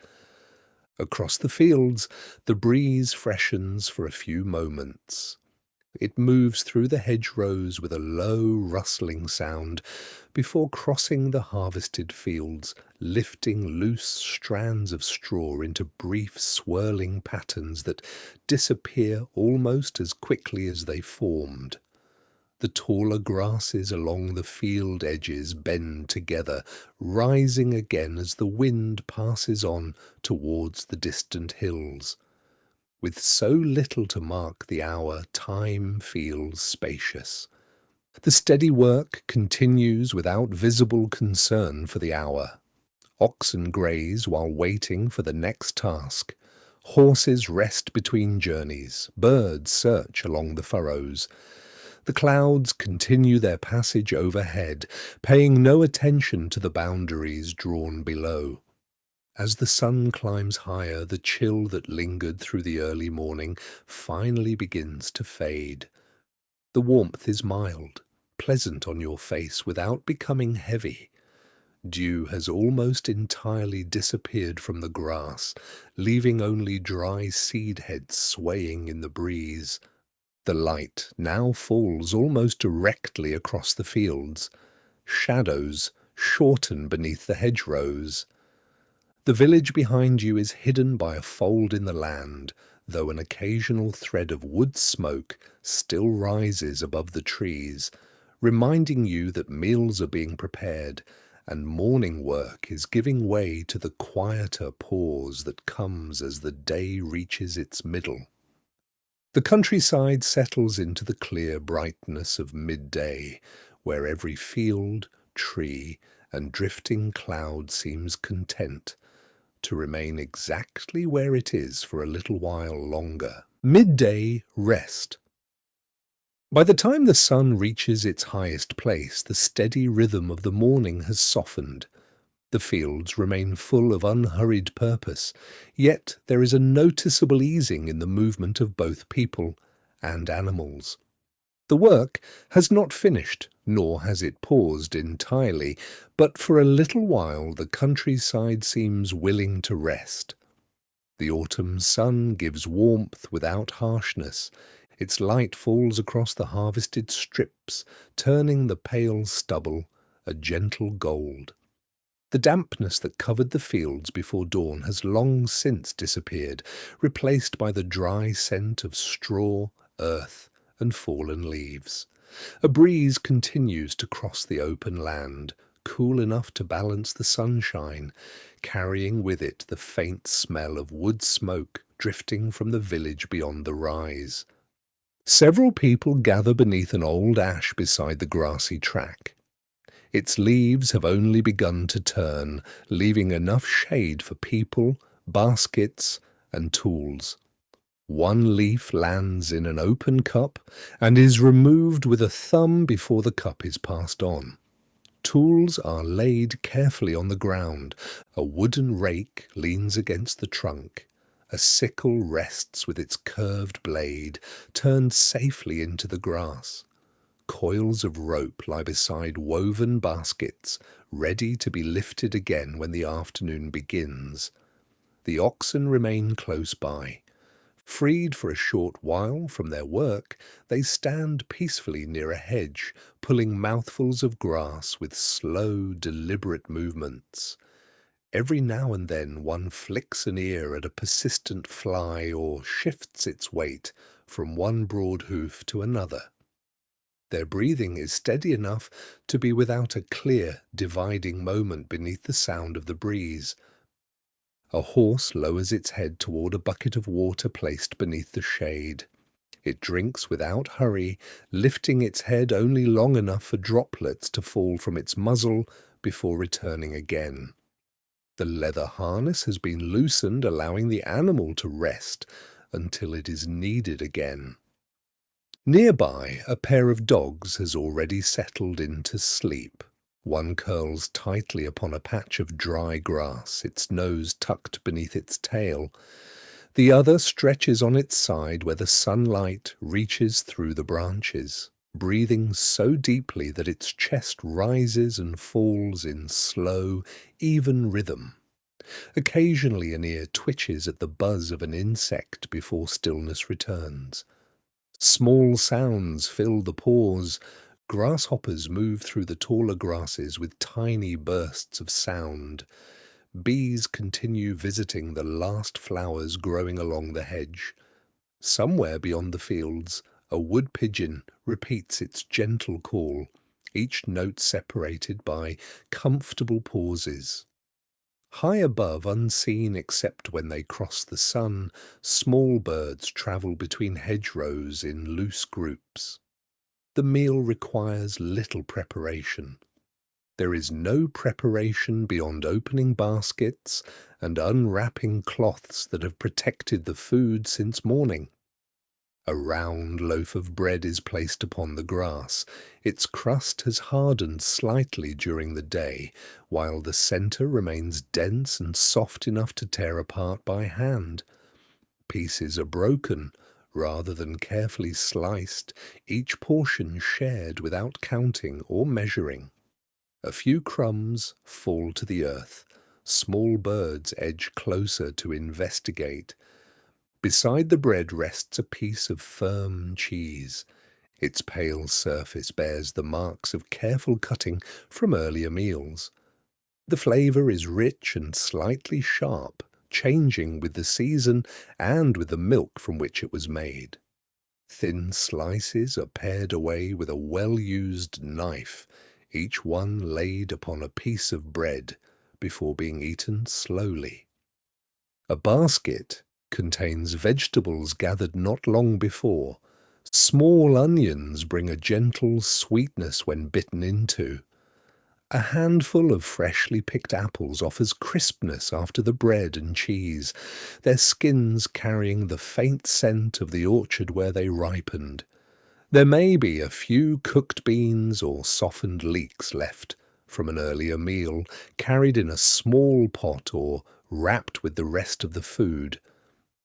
Across the fields, the breeze freshens for a few moments. It moves through the hedgerows with a low, rustling sound before crossing the harvested fields, lifting loose strands of straw into brief, swirling patterns that disappear almost as quickly as they formed. The taller grasses along the field edges bend together, rising again as the wind passes on towards the distant hills. With so little to mark the hour, time feels spacious. The steady work continues without visible concern for the hour. Oxen graze while waiting for the next task. Horses rest between journeys. Birds search along the furrows. The clouds continue their passage overhead, paying no attention to the boundaries drawn below. As the sun climbs higher, the chill that lingered through the early morning finally begins to fade. The warmth is mild, pleasant on your face without becoming heavy. Dew has almost entirely disappeared from the grass, leaving only dry seed heads swaying in the breeze. The light now falls almost directly across the fields. Shadows shorten beneath the hedgerows. The village behind you is hidden by a fold in the land, though an occasional thread of wood smoke still rises above the trees, reminding you that meals are being prepared and morning work is giving way to the quieter pause that comes as the day reaches its middle. The countryside settles into the clear brightness of midday, where every field, tree, and drifting cloud seems content to remain exactly where it is for a little while longer. Midday rest. By the time the sun reaches its highest place, the steady rhythm of the morning has softened. The fields remain full of unhurried purpose, yet there is a noticeable easing in the movement of both people and animals. The work has not finished, nor has it paused entirely, but for a little while the countryside seems willing to rest. The autumn sun gives warmth without harshness. Its light falls across the harvested strips, turning the pale stubble a gentle gold. The dampness that covered the fields before dawn has long since disappeared, replaced by the dry scent of straw, earth, and fallen leaves. A breeze continues to cross the open land, cool enough to balance the sunshine, carrying with it the faint smell of wood smoke drifting from the village beyond the rise. Several people gather beneath an old ash beside the grassy track. Its leaves have only begun to turn, leaving enough shade for people, baskets, and tools. One leaf lands in an open cup and is removed with a thumb before the cup is passed on. Tools are laid carefully on the ground. A wooden rake leans against the trunk. A sickle rests with its curved blade, turned safely into the grass. Coils of rope lie beside woven baskets, ready to be lifted again when the afternoon begins. The oxen remain close by. Freed for a short while from their work, they stand peacefully near a hedge, pulling mouthfuls of grass with slow, deliberate movements. Every now and then one flicks an ear at a persistent fly or shifts its weight from one broad hoof to another. Their breathing is steady enough to be without a clear, dividing moment beneath the sound of the breeze. A horse lowers its head toward a bucket of water placed beneath the shade. It drinks without hurry, lifting its head only long enough for droplets to fall from its muzzle before returning again. The leather harness has been loosened, allowing the animal to rest until it is needed again. Nearby, a pair of dogs has already settled into sleep. One curls tightly upon a patch of dry grass, its nose tucked beneath its tail. The other stretches on its side where the sunlight reaches through the branches, breathing so deeply that its chest rises and falls in slow, even rhythm. Occasionally an ear twitches at the buzz of an insect before stillness returns. Small sounds fill the pause. Grasshoppers move through the taller grasses with tiny bursts of sound. Bees continue visiting the last flowers growing along the hedge. Somewhere beyond the fields, a wood pigeon repeats its gentle call, each note separated by comfortable pauses. High above, unseen except when they cross the sun, small birds travel between hedgerows in loose groups. The meal requires little preparation. There is no preparation beyond opening baskets and unwrapping cloths that have protected the food since morning. A round loaf of bread is placed upon the grass. Its crust has hardened slightly during the day, while the centre remains dense and soft enough to tear apart by hand. Pieces are broken, rather than carefully sliced, each portion shared without counting or measuring. A few crumbs fall to the earth. Small birds edge closer to investigate. Beside the bread rests a piece of firm cheese. Its pale surface bears the marks of careful cutting from earlier meals. The flavour is rich and slightly sharp, changing with the season and with the milk from which it was made. Thin slices are pared away with a well-used knife, each one laid upon a piece of bread before being eaten slowly. A basket contains vegetables gathered not long before. Small onions bring a gentle sweetness when bitten into. A handful of freshly picked apples offers crispness after the bread and cheese, their skins carrying the faint scent of the orchard where they ripened. There may be a few cooked beans or softened leeks left from an earlier meal, carried in a small pot or wrapped with the rest of the food.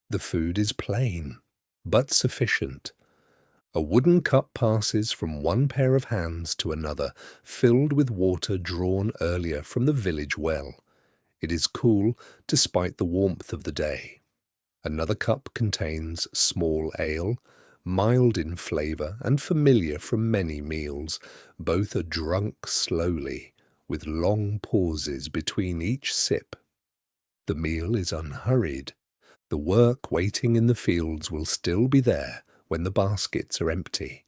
The food is plain, but sufficient. A wooden cup passes from one pair of hands to another, filled with water drawn earlier from the village well. It is cool despite the warmth of the day. Another cup contains small ale, mild in flavour and familiar from many meals. Both are drunk slowly, with long pauses between each sip. The meal is unhurried. The work waiting in the fields will still be there when the baskets are empty.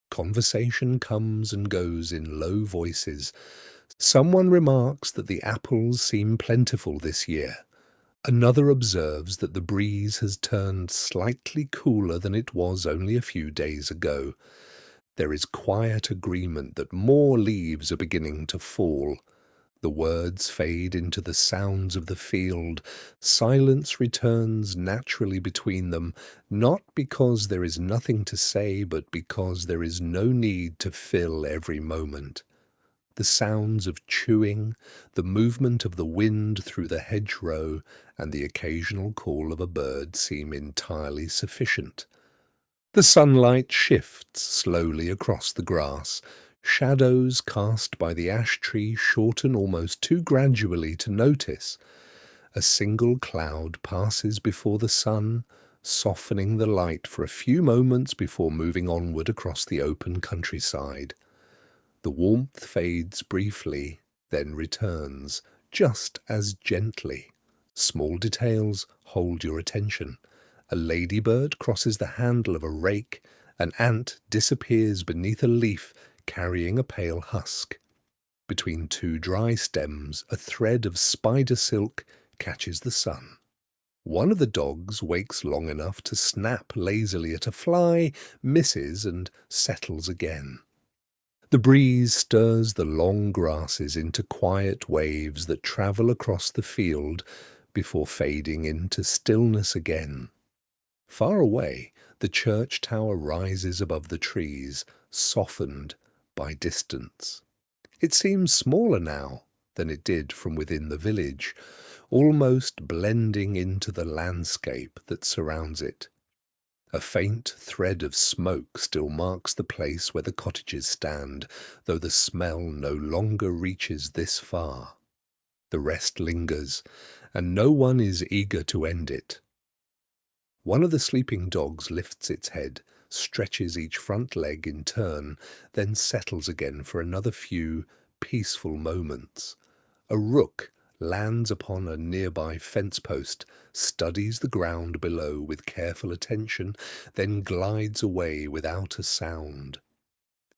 Conversation comes and goes in low voices. Someone remarks that the apples seem plentiful this year. Another observes that the breeze has turned slightly cooler than it was only a few days ago. There is quiet agreement that more leaves are beginning to fall. The words fade into the sounds of the field. Silence returns naturally between them, not because there is nothing to say, but because there is no need to fill every moment. The sounds of chewing, the movement of the wind through the hedgerow, and the occasional call of a bird seem entirely sufficient. The sunlight shifts slowly across the grass. Shadows cast by the ash tree shorten almost too gradually to notice. A single cloud passes before the sun, softening the light for a few moments before moving onward across the open countryside. The warmth fades briefly, then returns, just as gently. Small details hold your attention. A ladybird crosses the handle of a rake, an ant disappears beneath a leaf carrying a pale husk. Between two dry stems, a thread of spider silk catches the sun. One of the dogs wakes long enough to snap lazily at a fly, misses, and settles again. The breeze stirs the long grasses into quiet waves that travel across the field before fading into stillness again. Far away, the church tower rises above the trees, softened by distance. It seems smaller now than it did from within the village, almost blending into the landscape that surrounds it. A faint thread of smoke still marks the place where the cottages stand, though the smell no longer reaches this far. The rest lingers, and no one is eager to end it. One of the sleeping dogs lifts its head, stretches each front leg in turn, then settles again for another few peaceful moments. A rook lands upon a nearby fence post, studies the ground below with careful attention, then glides away without a sound.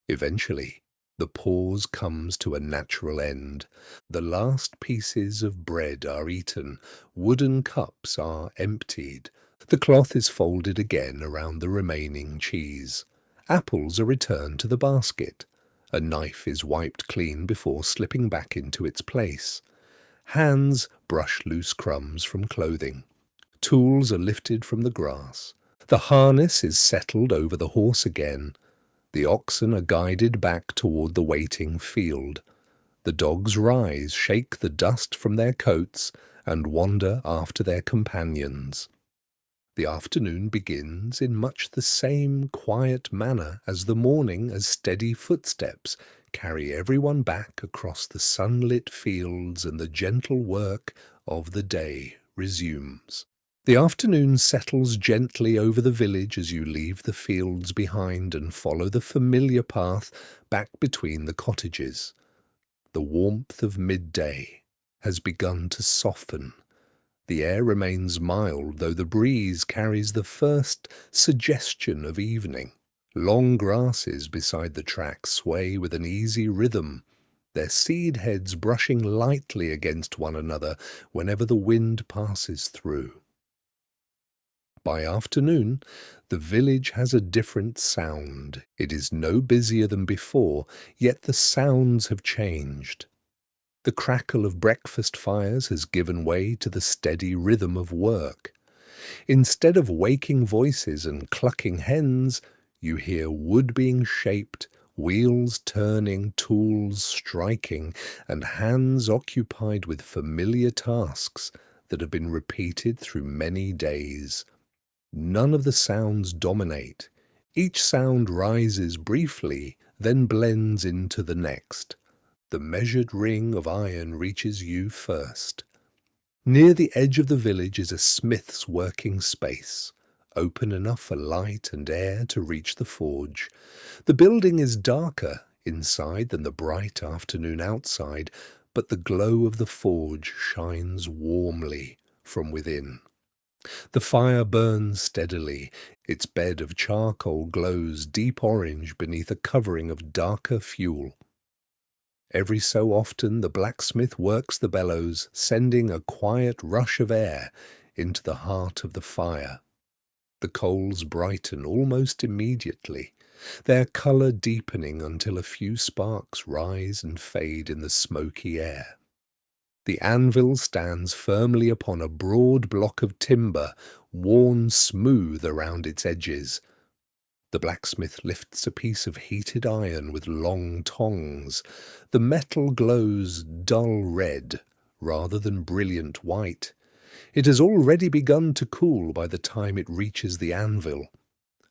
Eventually, the pause comes to a natural end. The last pieces of bread are eaten, wooden cups are emptied. The cloth is folded again around the remaining cheese. Apples are returned to the basket. A knife is wiped clean before slipping back into its place. Hands brush loose crumbs from clothing. Tools are lifted from the grass. The harness is settled over the horse again. The oxen are guided back toward the waiting field. The dogs rise, shake the dust from their coats, and wander after their companions. The afternoon begins in much the same quiet manner as the morning, as steady footsteps carry everyone back across the sunlit fields and the gentle work of the day resumes. The afternoon settles gently over the village as you leave the fields behind and follow the familiar path back between the cottages. The warmth of midday has begun to soften. The air remains mild, though the breeze carries the first suggestion of evening. Long grasses beside the track sway with an easy rhythm, their seed heads brushing lightly against one another whenever the wind passes through. By afternoon, the village has a different sound. It is no busier than before, yet the sounds have changed. The crackle of breakfast fires has given way to the steady rhythm of work. Instead of waking voices and clucking hens, you hear wood being shaped, wheels turning, tools striking, and hands occupied with familiar tasks that have been repeated through many days. None of the sounds dominate. Each sound rises briefly, then blends into the next. The measured ring of iron reaches you first. Near the edge of the village is a smith's working space, open enough for light and air to reach the forge. The building is darker inside than the bright afternoon outside, but the glow of the forge shines warmly from within. The fire burns steadily. Its bed of charcoal glows deep orange beneath a covering of darker fuel. Every so often the blacksmith works the bellows, sending a quiet rush of air into the heart of the fire. The coals brighten almost immediately, their colour deepening until a few sparks rise and fade in the smoky air. The anvil stands firmly upon a broad block of timber, worn smooth around its edges. The blacksmith lifts a piece of heated iron with long tongs. The metal glows dull red rather than brilliant white. It has already begun to cool by the time it reaches the anvil.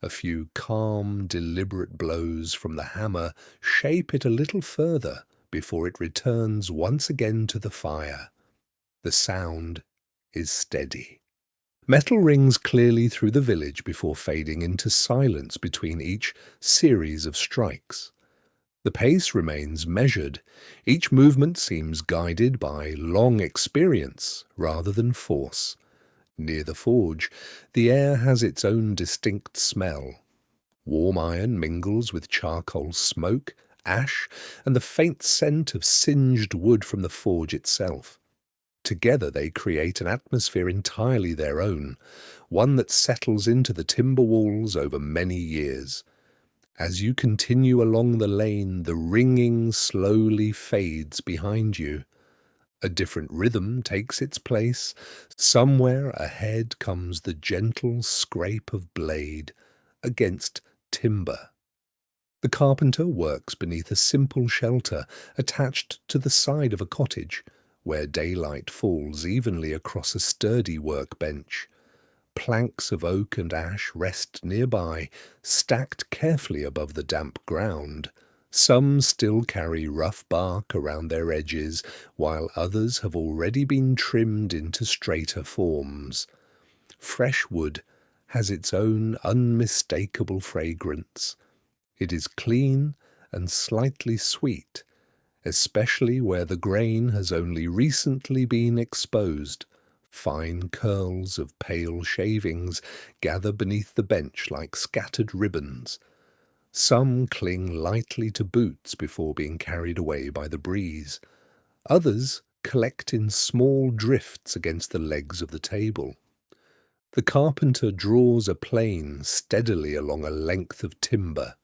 A few calm, deliberate blows from the hammer shape it a little further before it returns once again to the fire. The sound is steady. Metal rings clearly through the village before fading into silence between each series of strikes. The pace remains measured. Each movement seems guided by long experience rather than force. Near the forge, the air has its own distinct smell. Warm iron mingles with charcoal smoke, ash, and the faint scent of singed wood from the forge itself. Together they create an atmosphere entirely their own, one that settles into the timber walls over many years. As you continue along the lane, the ringing slowly fades behind you. A different rhythm takes its place. Somewhere ahead comes the gentle scrape of blade against timber. The carpenter works beneath a simple shelter attached to the side of a cottage, where daylight falls evenly across a sturdy workbench. Planks of oak and ash rest nearby, stacked carefully above the damp ground. Some still carry rough bark around their edges, while others have already been trimmed into straighter forms. Fresh wood has its own unmistakable fragrance. It is clean and slightly sweet, especially where the grain has only recently been exposed. Fine curls of pale shavings gather beneath the bench like scattered ribbons. Some cling lightly to boots before being carried away by the breeze. Others collect in small drifts against the legs of the table. The carpenter draws a plane steadily along a length of timber.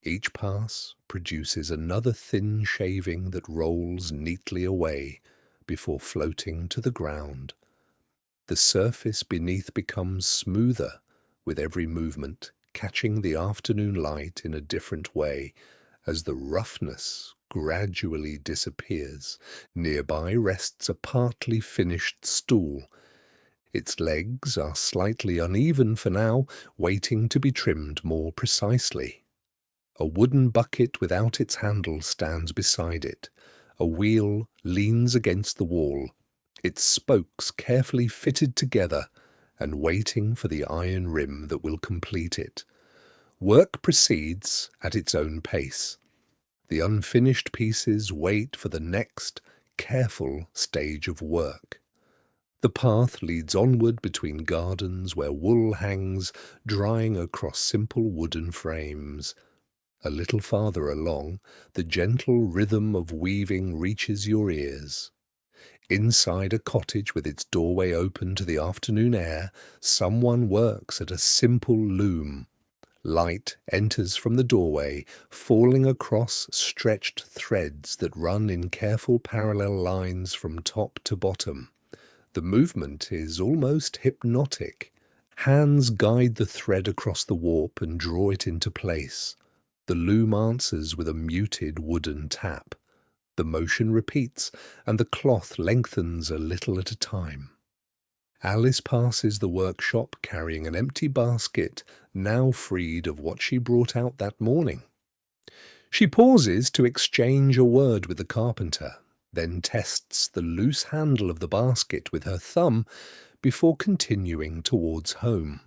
Each pass produces another thin shaving that rolls neatly away before floating to the ground. The surface beneath becomes smoother with every movement, catching the afternoon light in a different way as the roughness gradually disappears. Nearby rests a partly finished stool. Its legs are slightly uneven for now, waiting to be trimmed more precisely. A wooden bucket without its handle stands beside it. A wheel leans against the wall, its spokes carefully fitted together and waiting for the iron rim that will complete it. Work proceeds at its own pace. The unfinished pieces wait for the next careful stage of work. The path leads onward between gardens where wool hangs, drying across simple wooden frames. A little farther along, the gentle rhythm of weaving reaches your ears. Inside a cottage with its doorway open to the afternoon air, someone works at a simple loom. Light enters from the doorway, falling across stretched threads that run in careful parallel lines from top to bottom. The movement is almost hypnotic. Hands guide the thread across the warp and draw it into place. The loom answers with a muted wooden tap. The motion repeats, and the cloth lengthens a little at a time. Alice passes the workshop carrying an empty basket, now freed of what she brought out that morning. She pauses to exchange a word with the carpenter, then tests the loose handle of the basket with her thumb before continuing towards home.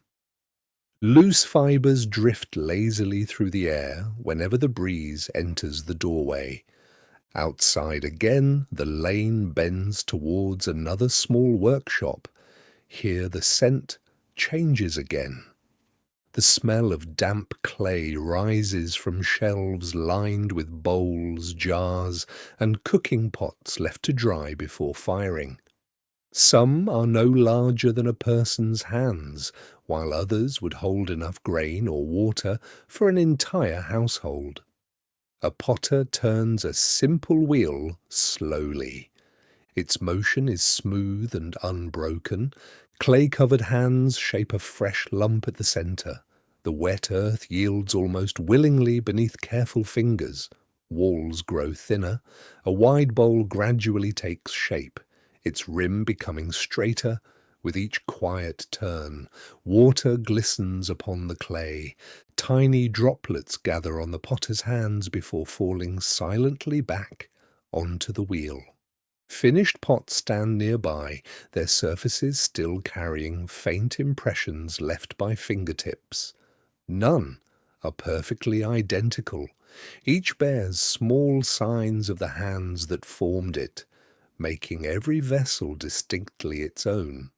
Loose fibres drift lazily through the air whenever the breeze enters the doorway. Outside again, the lane bends towards another small workshop. Here the scent changes again. The smell of damp clay rises from shelves lined with bowls, jars, and cooking pots left to dry before firing. Some are no larger than a person's hands, while others would hold enough grain or water for an entire household. A potter turns a simple wheel slowly. Its motion is smooth and unbroken. Clay-covered hands shape a fresh lump at the centre. The wet earth yields almost willingly beneath careful fingers. Walls grow thinner. A wide bowl gradually takes shape, its rim becoming straighter with each quiet turn. Water glistens upon the clay. Tiny droplets gather on the potter's hands before falling silently back onto the wheel. Finished pots stand nearby, their surfaces still carrying faint impressions left by fingertips. None are perfectly identical. Each bears small signs of the hands that formed it, making every vessel distinctly its own.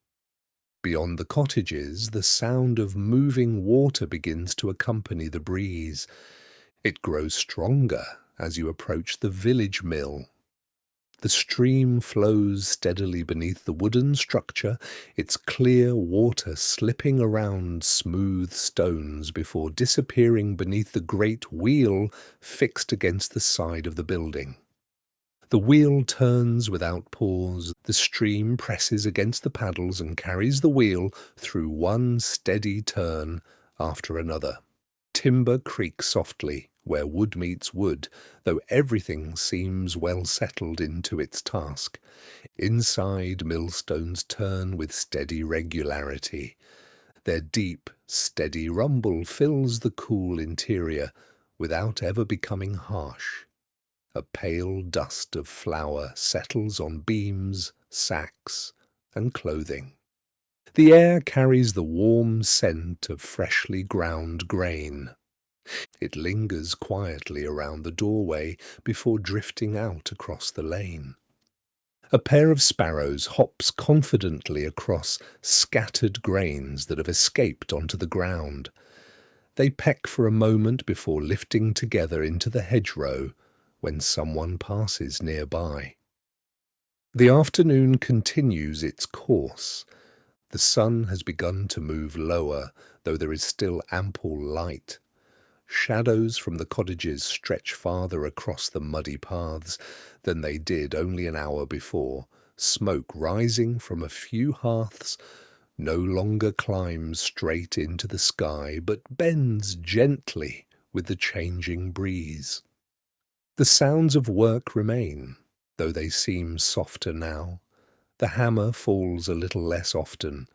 Beyond the cottages, the sound of moving water begins to accompany the breeze. It grows stronger as you approach the village mill. The stream flows steadily beneath the wooden structure, its clear water slipping around smooth stones before disappearing beneath the great wheel fixed against the side of the building. The wheel turns without pause, the stream presses against the paddles and carries the wheel through one steady turn after another. Timber creaks softly where wood meets wood, though everything seems well settled into its task. Inside, millstones turn with steady regularity. Their deep, steady rumble fills the cool interior without ever becoming harsh. A pale dust of flour settles on beams, sacks, and clothing. The air carries the warm scent of freshly ground grain. It lingers quietly around the doorway before drifting out across the lane. A pair of sparrows hops confidently across scattered grains that have escaped onto the ground. They peck for a moment before lifting together into the hedgerow when someone passes nearby. The afternoon continues its course. The sun has begun to move lower, though there is still ample light. Shadows from the cottages stretch farther across the muddy paths than they did only an hour before. Smoke rising from a few hearths no longer climbs straight into the sky, but bends gently with the changing breeze. The sounds of work remain, though they seem softer now. The hammer falls a little less often.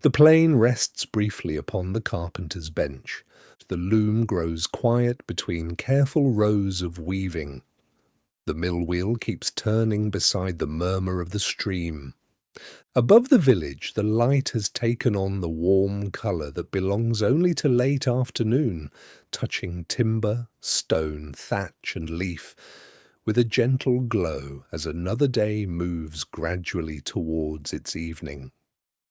The plane rests briefly upon the carpenter's bench. The loom grows quiet between careful rows of weaving. The mill wheel keeps turning beside the murmur of the stream. Above the village, the light has taken on the warm colour that belongs only to late afternoon, touching timber, stone, thatch and leaf, with a gentle glow as another day moves gradually towards its evening.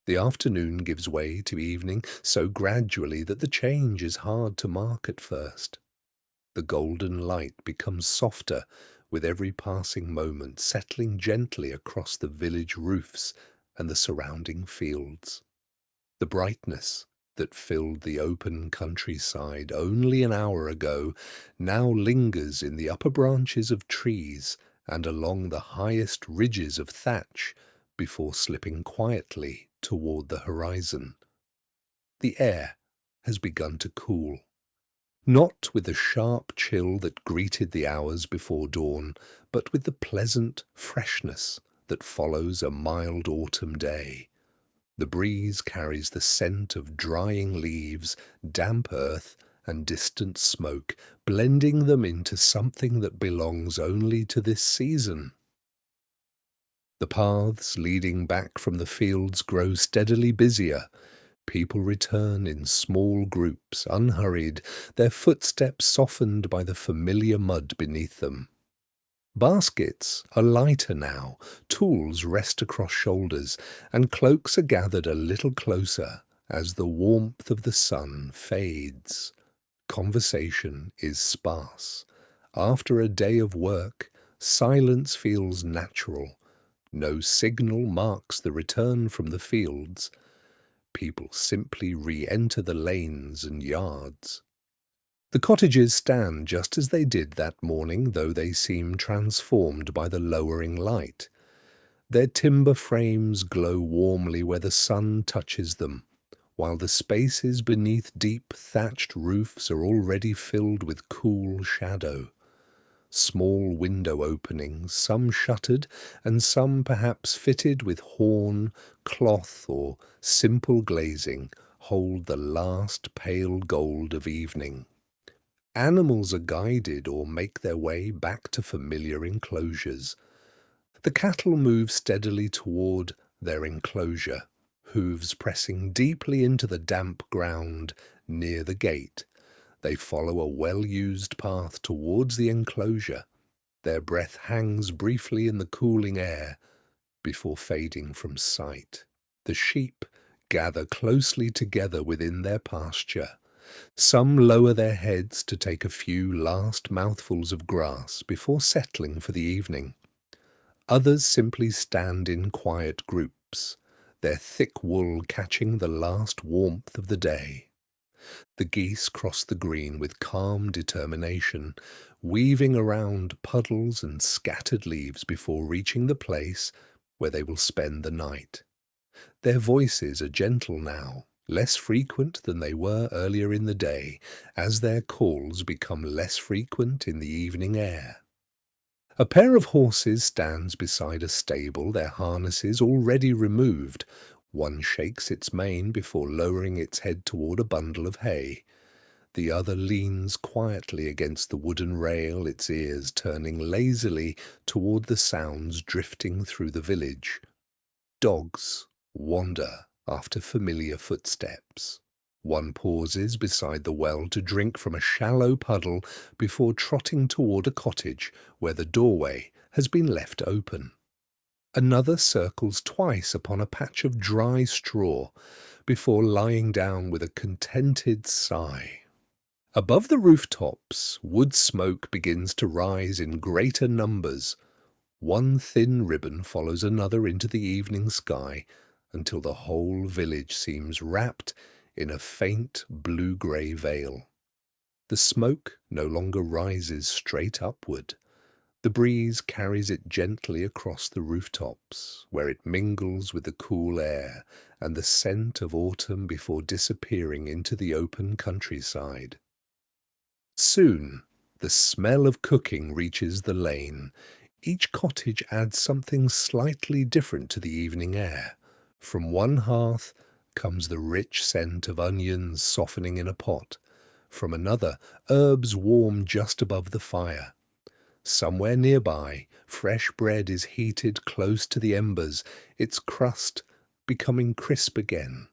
The afternoon gives way to evening so gradually that the change is hard to mark at first. The golden light becomes softer with every passing moment, settling gently across the village roofs and the surrounding fields. The brightness that filled the open countryside only an hour ago now lingers in the upper branches of trees and along the highest ridges of thatch before slipping quietly toward the horizon. The air has begun to cool, not with the sharp chill that greeted the hours before dawn, but with the pleasant freshness that follows a mild autumn day. The breeze carries the scent of drying leaves, damp earth, and distant smoke, blending them into something that belongs only to this season. The paths leading back from the fields grow steadily busier. People return in small groups, unhurried, their footsteps softened by the familiar mud beneath them. Baskets are lighter now, tools rest across shoulders, and cloaks are gathered a little closer as the warmth of the sun fades. Conversation is sparse. After a day of work, silence feels natural. No signal marks the return from the fields. People simply re-enter the lanes and yards. The cottages stand just as they did that morning, though they seem transformed by the lowering light. Their timber frames glow warmly where the sun touches them, while the spaces beneath deep thatched roofs are already filled with cool shadow. Small window openings, some shuttered and some perhaps fitted with horn, cloth or simple glazing, hold the last pale gold of evening. Animals are guided or make their way back to familiar enclosures. The cattle move steadily toward their enclosure, hooves pressing deeply into the damp ground near the gate. They follow a well-used path towards the enclosure. Their breath hangs briefly in the cooling air before fading from sight. The sheep gather closely together within their pasture. Some lower their heads to take a few last mouthfuls of grass before settling for the evening. Others simply stand in quiet groups, their thick wool catching the last warmth of the day. The geese cross the green with calm determination, weaving around puddles and scattered leaves before reaching the place where they will spend the night. Their voices are gentle now, less frequent than they were earlier in the day, as their calls become less frequent in the evening air. A pair of horses stands beside a stable, their harnesses already removed. One shakes its mane before lowering its head toward a bundle of hay. The other leans quietly against the wooden rail, its ears turning lazily toward the sounds drifting through the village. Dogs wander after familiar footsteps. One pauses beside the well to drink from a shallow puddle before trotting toward a cottage where the doorway has been left open. Another circles twice upon a patch of dry straw before lying down with a contented sigh. Above the rooftops, wood smoke begins to rise in greater numbers. One thin ribbon follows another into the evening sky until the whole village seems wrapped in a faint blue-grey veil. The smoke no longer rises straight upward. The breeze carries it gently across the rooftops, where it mingles with the cool air and the scent of autumn before disappearing into the open countryside. Soon, the smell of cooking reaches the lane. Each cottage adds something slightly different to the evening air. From one hearth comes the rich scent of onions softening in a pot. From another, herbs warm just above the fire. Somewhere nearby, fresh bread is heated close to the embers, its crust becoming crisp again.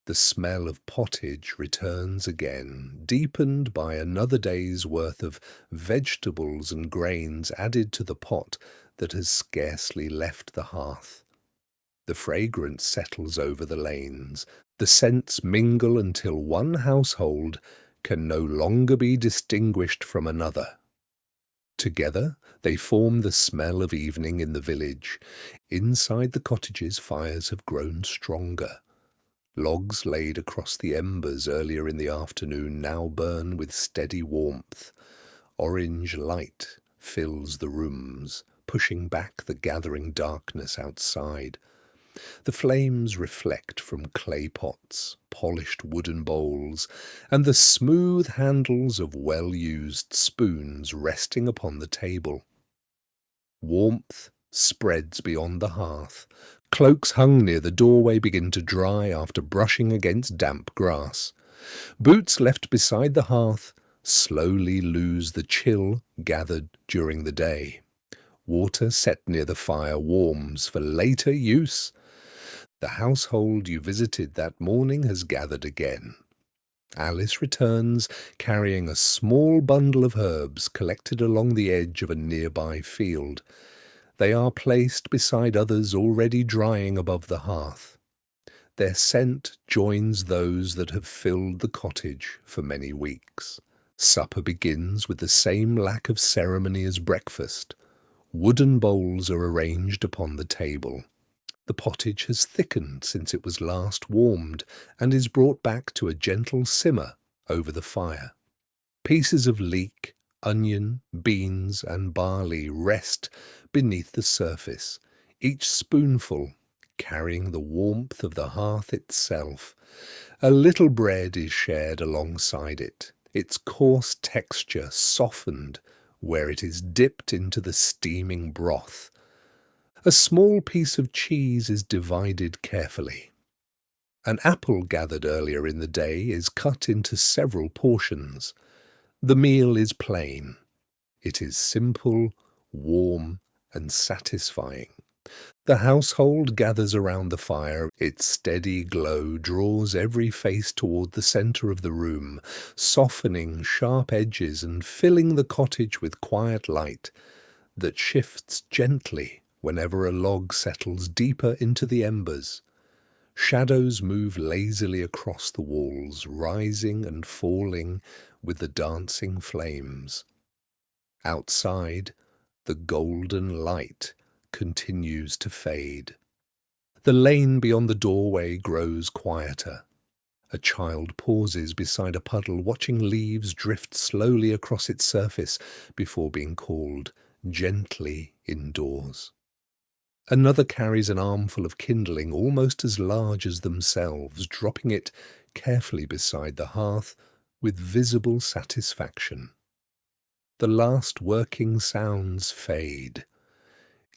The smell of pottage returns again, deepened by another day's worth of vegetables and grains added to the pot that has scarcely left the hearth. The fragrance settles over the lanes. The scents mingle until one household can no longer be distinguished from another. Together, they form the smell of evening in the village. Inside the cottages, fires have grown stronger. Logs laid across the embers earlier in the afternoon now burn with steady warmth. Orange light fills the rooms, pushing back the gathering darkness outside. The flames reflect from clay pots, polished wooden bowls, and the smooth handles of well-used spoons resting upon the table. Warmth spreads beyond the hearth. Cloaks hung near the doorway begin to dry after brushing against damp grass. Boots left beside the hearth slowly lose the chill gathered during the day. Water set near the fire warms for later use. The household you visited that morning has gathered again. Alice returns, carrying a small bundle of herbs collected along the edge of a nearby field. They are placed beside others already drying above the hearth. Their scent joins those that have filled the cottage for many weeks. Supper begins with the same lack of ceremony as breakfast. Wooden bowls are arranged upon the table. The pottage has thickened since it was last warmed and is brought back to a gentle simmer over the fire. Pieces of leek, onion, beans, and barley rest beneath the surface, each spoonful carrying the warmth of the hearth itself. A little bread is shared alongside it, its coarse texture softened where it is dipped into the steaming broth. A small piece of cheese is divided carefully. An apple gathered earlier in the day is cut into several portions. The meal is plain. It is simple, warm, and satisfying. The household gathers around the fire. Its steady glow draws every face toward the center of the room, softening sharp edges and filling the cottage with quiet light that shifts gently whenever a log settles deeper into the embers. Shadows move lazily across the walls, rising and falling with the dancing flames. Outside, the golden light continues to fade. The lane beyond the doorway grows quieter. A child pauses beside a puddle, watching leaves drift slowly across its surface before being called gently indoors. Another carries an armful of kindling almost as large as themselves, dropping it carefully beside the hearth with visible satisfaction. The last working sounds fade.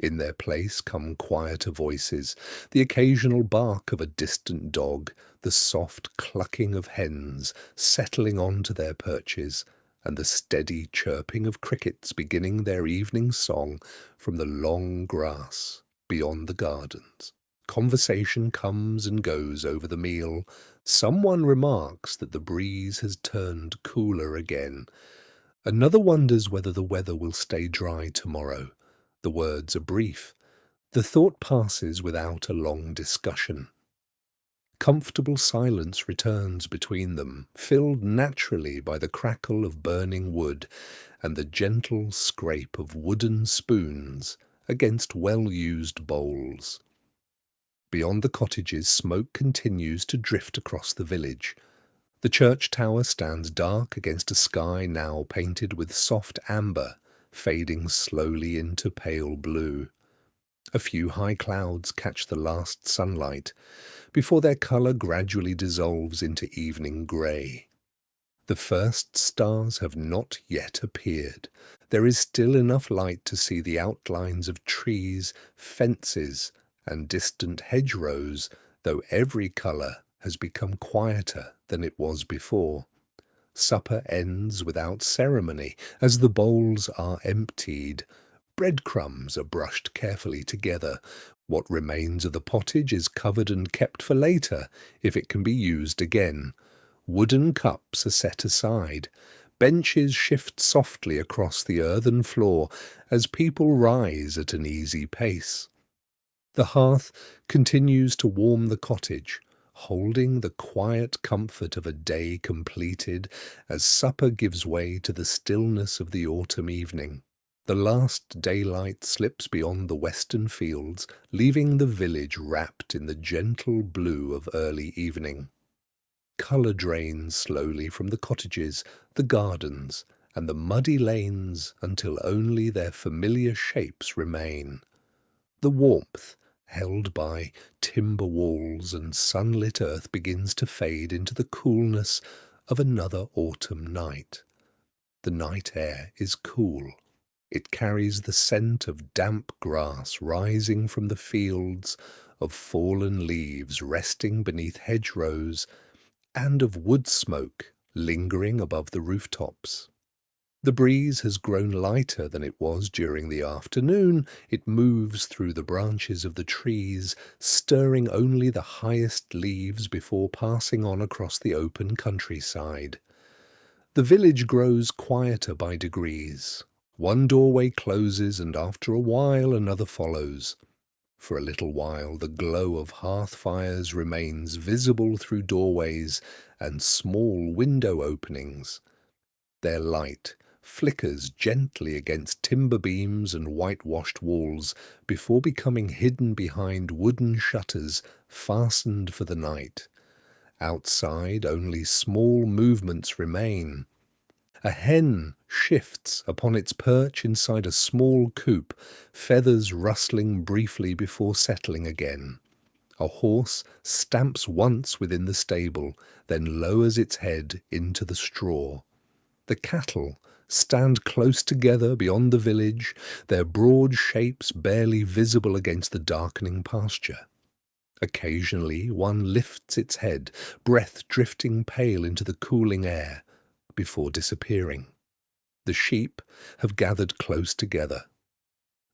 In their place come quieter voices, the occasional bark of a distant dog, the soft clucking of hens settling onto their perches, and the steady chirping of crickets beginning their evening song from the long grass beyond the gardens. Conversation comes and goes over the meal. Someone remarks that the breeze has turned cooler again. Another wonders whether the weather will stay dry tomorrow. The words are brief. The thought passes without a long discussion. Comfortable silence returns between them, filled naturally by the crackle of burning wood and the gentle scrape of wooden spoons against well-used bowls. Beyond the cottages, smoke continues to drift across the village. The church tower stands dark against a sky now painted with soft amber, fading slowly into pale blue. A few high clouds catch the last sunlight before their colour gradually dissolves into evening grey. The first stars have not yet appeared. There is still enough light to see the outlines of trees, fences, and distant hedgerows, though every colour has become quieter than it was before. Supper ends without ceremony, as the bowls are emptied. Breadcrumbs are brushed carefully together. What remains of the pottage is covered and kept for later, if it can be used again. Wooden cups are set aside. Benches shift softly across the earthen floor as people rise at an easy pace. The hearth continues to warm the cottage, holding the quiet comfort of a day completed as supper gives way to the stillness of the autumn evening. The last daylight slips beyond the western fields, leaving the village wrapped in the gentle blue of early evening. Colour drains slowly from the cottages, the gardens, and the muddy lanes until only their familiar shapes remain. The warmth, held by timber walls and sunlit earth, begins to fade into the coolness of another autumn night. The night air is cool. It carries the scent of damp grass rising from the fields, of fallen leaves resting beneath hedgerows, and of wood smoke lingering above the rooftops. The breeze has grown lighter than it was during the afternoon. It moves through the branches of the trees, stirring only the highest leaves before passing on across the open countryside. The village grows quieter by degrees. One doorway closes, and after a while another follows. For a little while the glow of hearth fires remains visible through doorways and small window openings. Their light flickers gently against timber beams and whitewashed walls before becoming hidden behind wooden shutters fastened for the night. Outside only small movements remain. A hen shifts upon its perch inside a small coop, feathers rustling briefly before settling again. A horse stamps once within the stable, then lowers its head into the straw. The cattle stand close together beyond the village, their broad shapes barely visible against the darkening pasture. Occasionally one lifts its head, breath drifting pale into the cooling air, before disappearing. The sheep have gathered close together.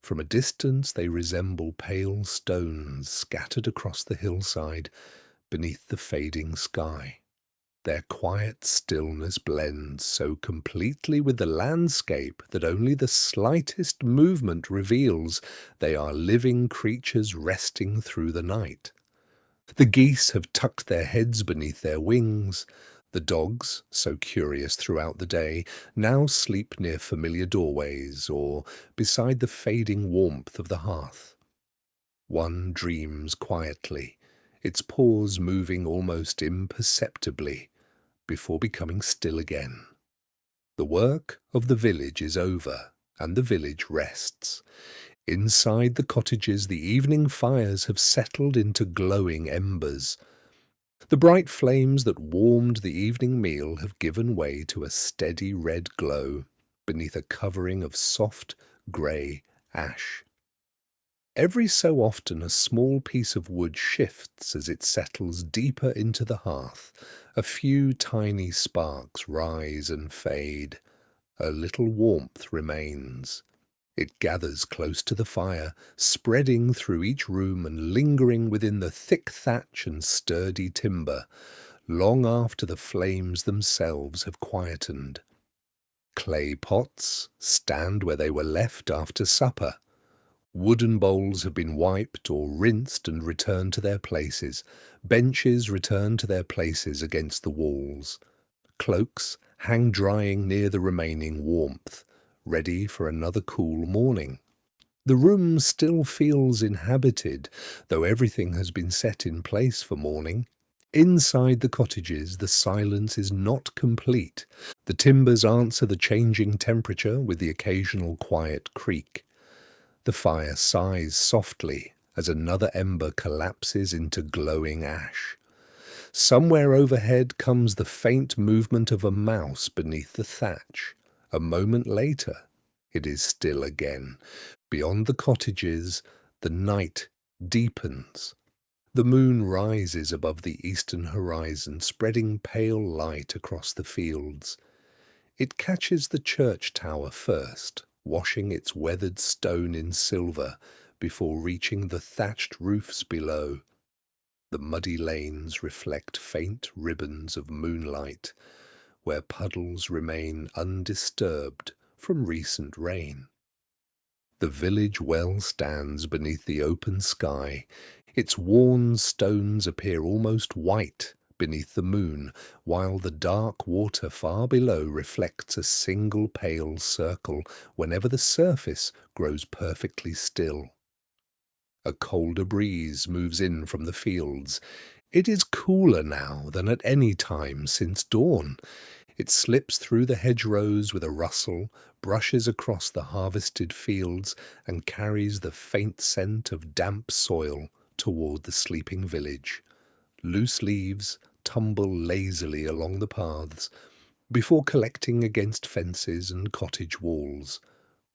From a distance they resemble pale stones scattered across the hillside beneath the fading sky. Their quiet stillness blends so completely with the landscape that only the slightest movement reveals they are living creatures resting through the night. The geese have tucked their heads beneath their wings. The dogs, so curious throughout the day, now sleep near familiar doorways or beside the fading warmth of the hearth. One dreams quietly, its paws moving almost imperceptibly before becoming still again. The work of the village is over, and the village rests. Inside the cottages, the evening fires have settled into glowing embers. The bright flames that warmed the evening meal have given way to a steady red glow beneath a covering of soft, grey ash. Every so often a small piece of wood shifts as it settles deeper into the hearth. A few tiny sparks rise and fade. A little warmth remains. It gathers close to the fire, spreading through each room and lingering within the thick thatch and sturdy timber, long after the flames themselves have quietened. Clay pots stand where they were left after supper. Wooden bowls have been wiped or rinsed and returned to their places. Benches return to their places against the walls. Cloaks hang drying near the remaining warmth, ready for another cool morning. The room still feels inhabited, though everything has been set in place for morning. Inside the cottages, the silence is not complete. The timbers answer the changing temperature with the occasional quiet creak. The fire sighs softly as another ember collapses into glowing ash. Somewhere overhead comes the faint movement of a mouse beneath the thatch. A moment later, it is still again. Beyond the cottages, the night deepens. The moon rises above the eastern horizon, spreading pale light across the fields. It catches the church tower first, washing its weathered stone in silver before reaching the thatched roofs below. The muddy lanes reflect faint ribbons of moonlight, where puddles remain undisturbed from recent rain. The village well stands beneath the open sky. Its worn stones appear almost white beneath the moon, while the dark water far below reflects a single pale circle whenever the surface grows perfectly still. A colder breeze moves in from the fields. It is cooler now than at any time since dawn. It slips through the hedgerows with a rustle, brushes across the harvested fields, and carries the faint scent of damp soil toward the sleeping village. Loose leaves tumble lazily along the paths before collecting against fences and cottage walls.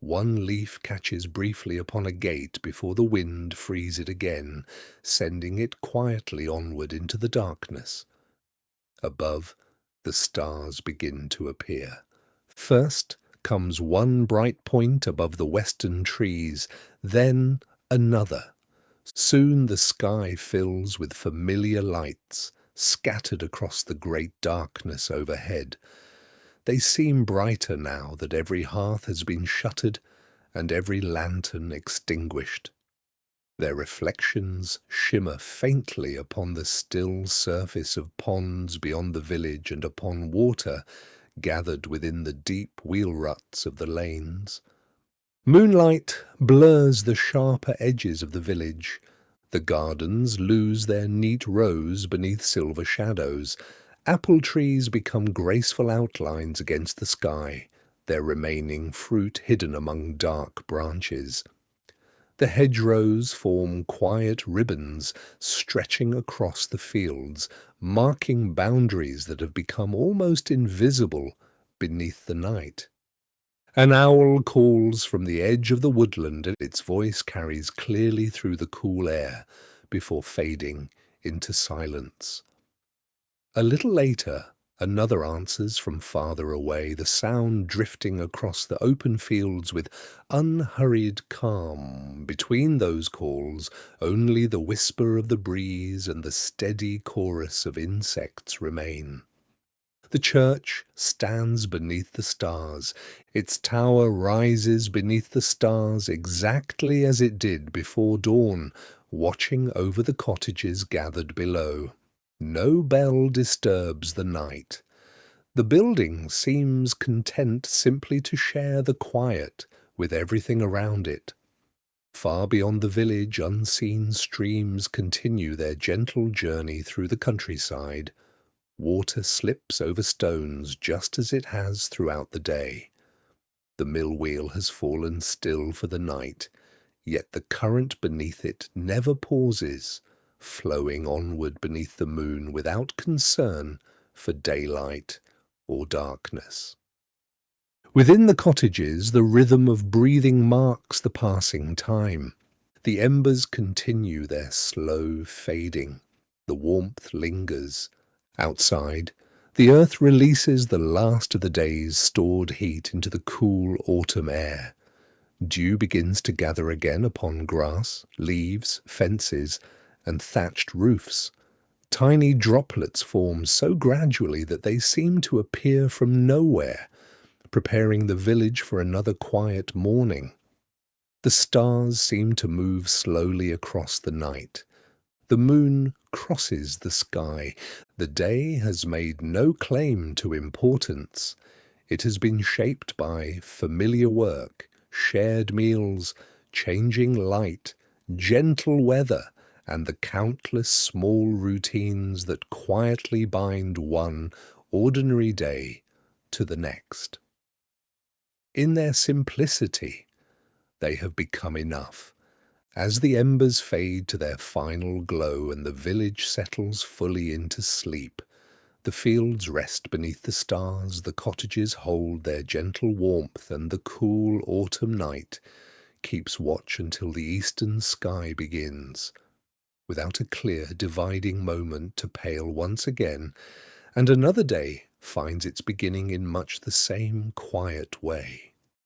One leaf catches briefly upon a gate before the wind frees it again, sending it quietly onward into the darkness. Above, the stars begin to appear. First comes one bright point above the western trees, then another. Soon the sky fills with familiar lights, scattered across the great darkness overhead. They seem brighter now that every hearth has been shuttered and every lantern extinguished. Their reflections shimmer faintly upon the still surface of ponds beyond the village and upon water gathered within the deep wheel ruts of the lanes. Moonlight blurs the sharper edges of the village. The gardens lose their neat rows beneath silver shadows. Apple trees become graceful outlines against the sky, their remaining fruit hidden among dark branches. The hedgerows form quiet ribbons stretching across the fields, marking boundaries that have become almost invisible beneath the night. An owl calls from the edge of the woodland, and its voice carries clearly through the cool air before fading into silence. A little later, Another answers from farther away, the sound drifting across the open fields with unhurried calm. Between those calls, only the whisper of the breeze and the steady chorus of insects remain. The church stands beneath the stars. Its tower rises beneath the stars exactly as it did before dawn, watching over the cottages gathered below. No bell disturbs the night. The building seems content simply to share the quiet with everything around it. Far beyond the village, unseen streams continue their gentle journey through the countryside. Water slips over stones just as it has throughout the day. The mill wheel has fallen still for the night, yet the current beneath it never pauses, flowing onward beneath the moon without concern for daylight or darkness. Within the cottages, the rhythm of breathing marks the passing time. The embers continue their slow fading. The warmth lingers. Outside, the earth releases the last of the day's stored heat into the cool autumn air. Dew begins to gather again upon grass, leaves, fences, and thatched roofs. Tiny droplets form so gradually that they seem to appear from nowhere, preparing the village for another quiet morning. The stars seem to move slowly across the night. The moon crosses the sky. The day has made no claim to importance. It has been shaped by familiar work, shared meals, changing light, gentle weather, and the countless small routines that quietly bind one ordinary day to the next. In their simplicity, they have become enough. As the embers fade to their final glow and the village settles fully into sleep, the fields rest beneath the stars, the cottages hold their gentle warmth, and the cool autumn night keeps watch until the eastern sky begins, without a clear dividing moment to pale once again, and another day finds its beginning in much the same quiet way.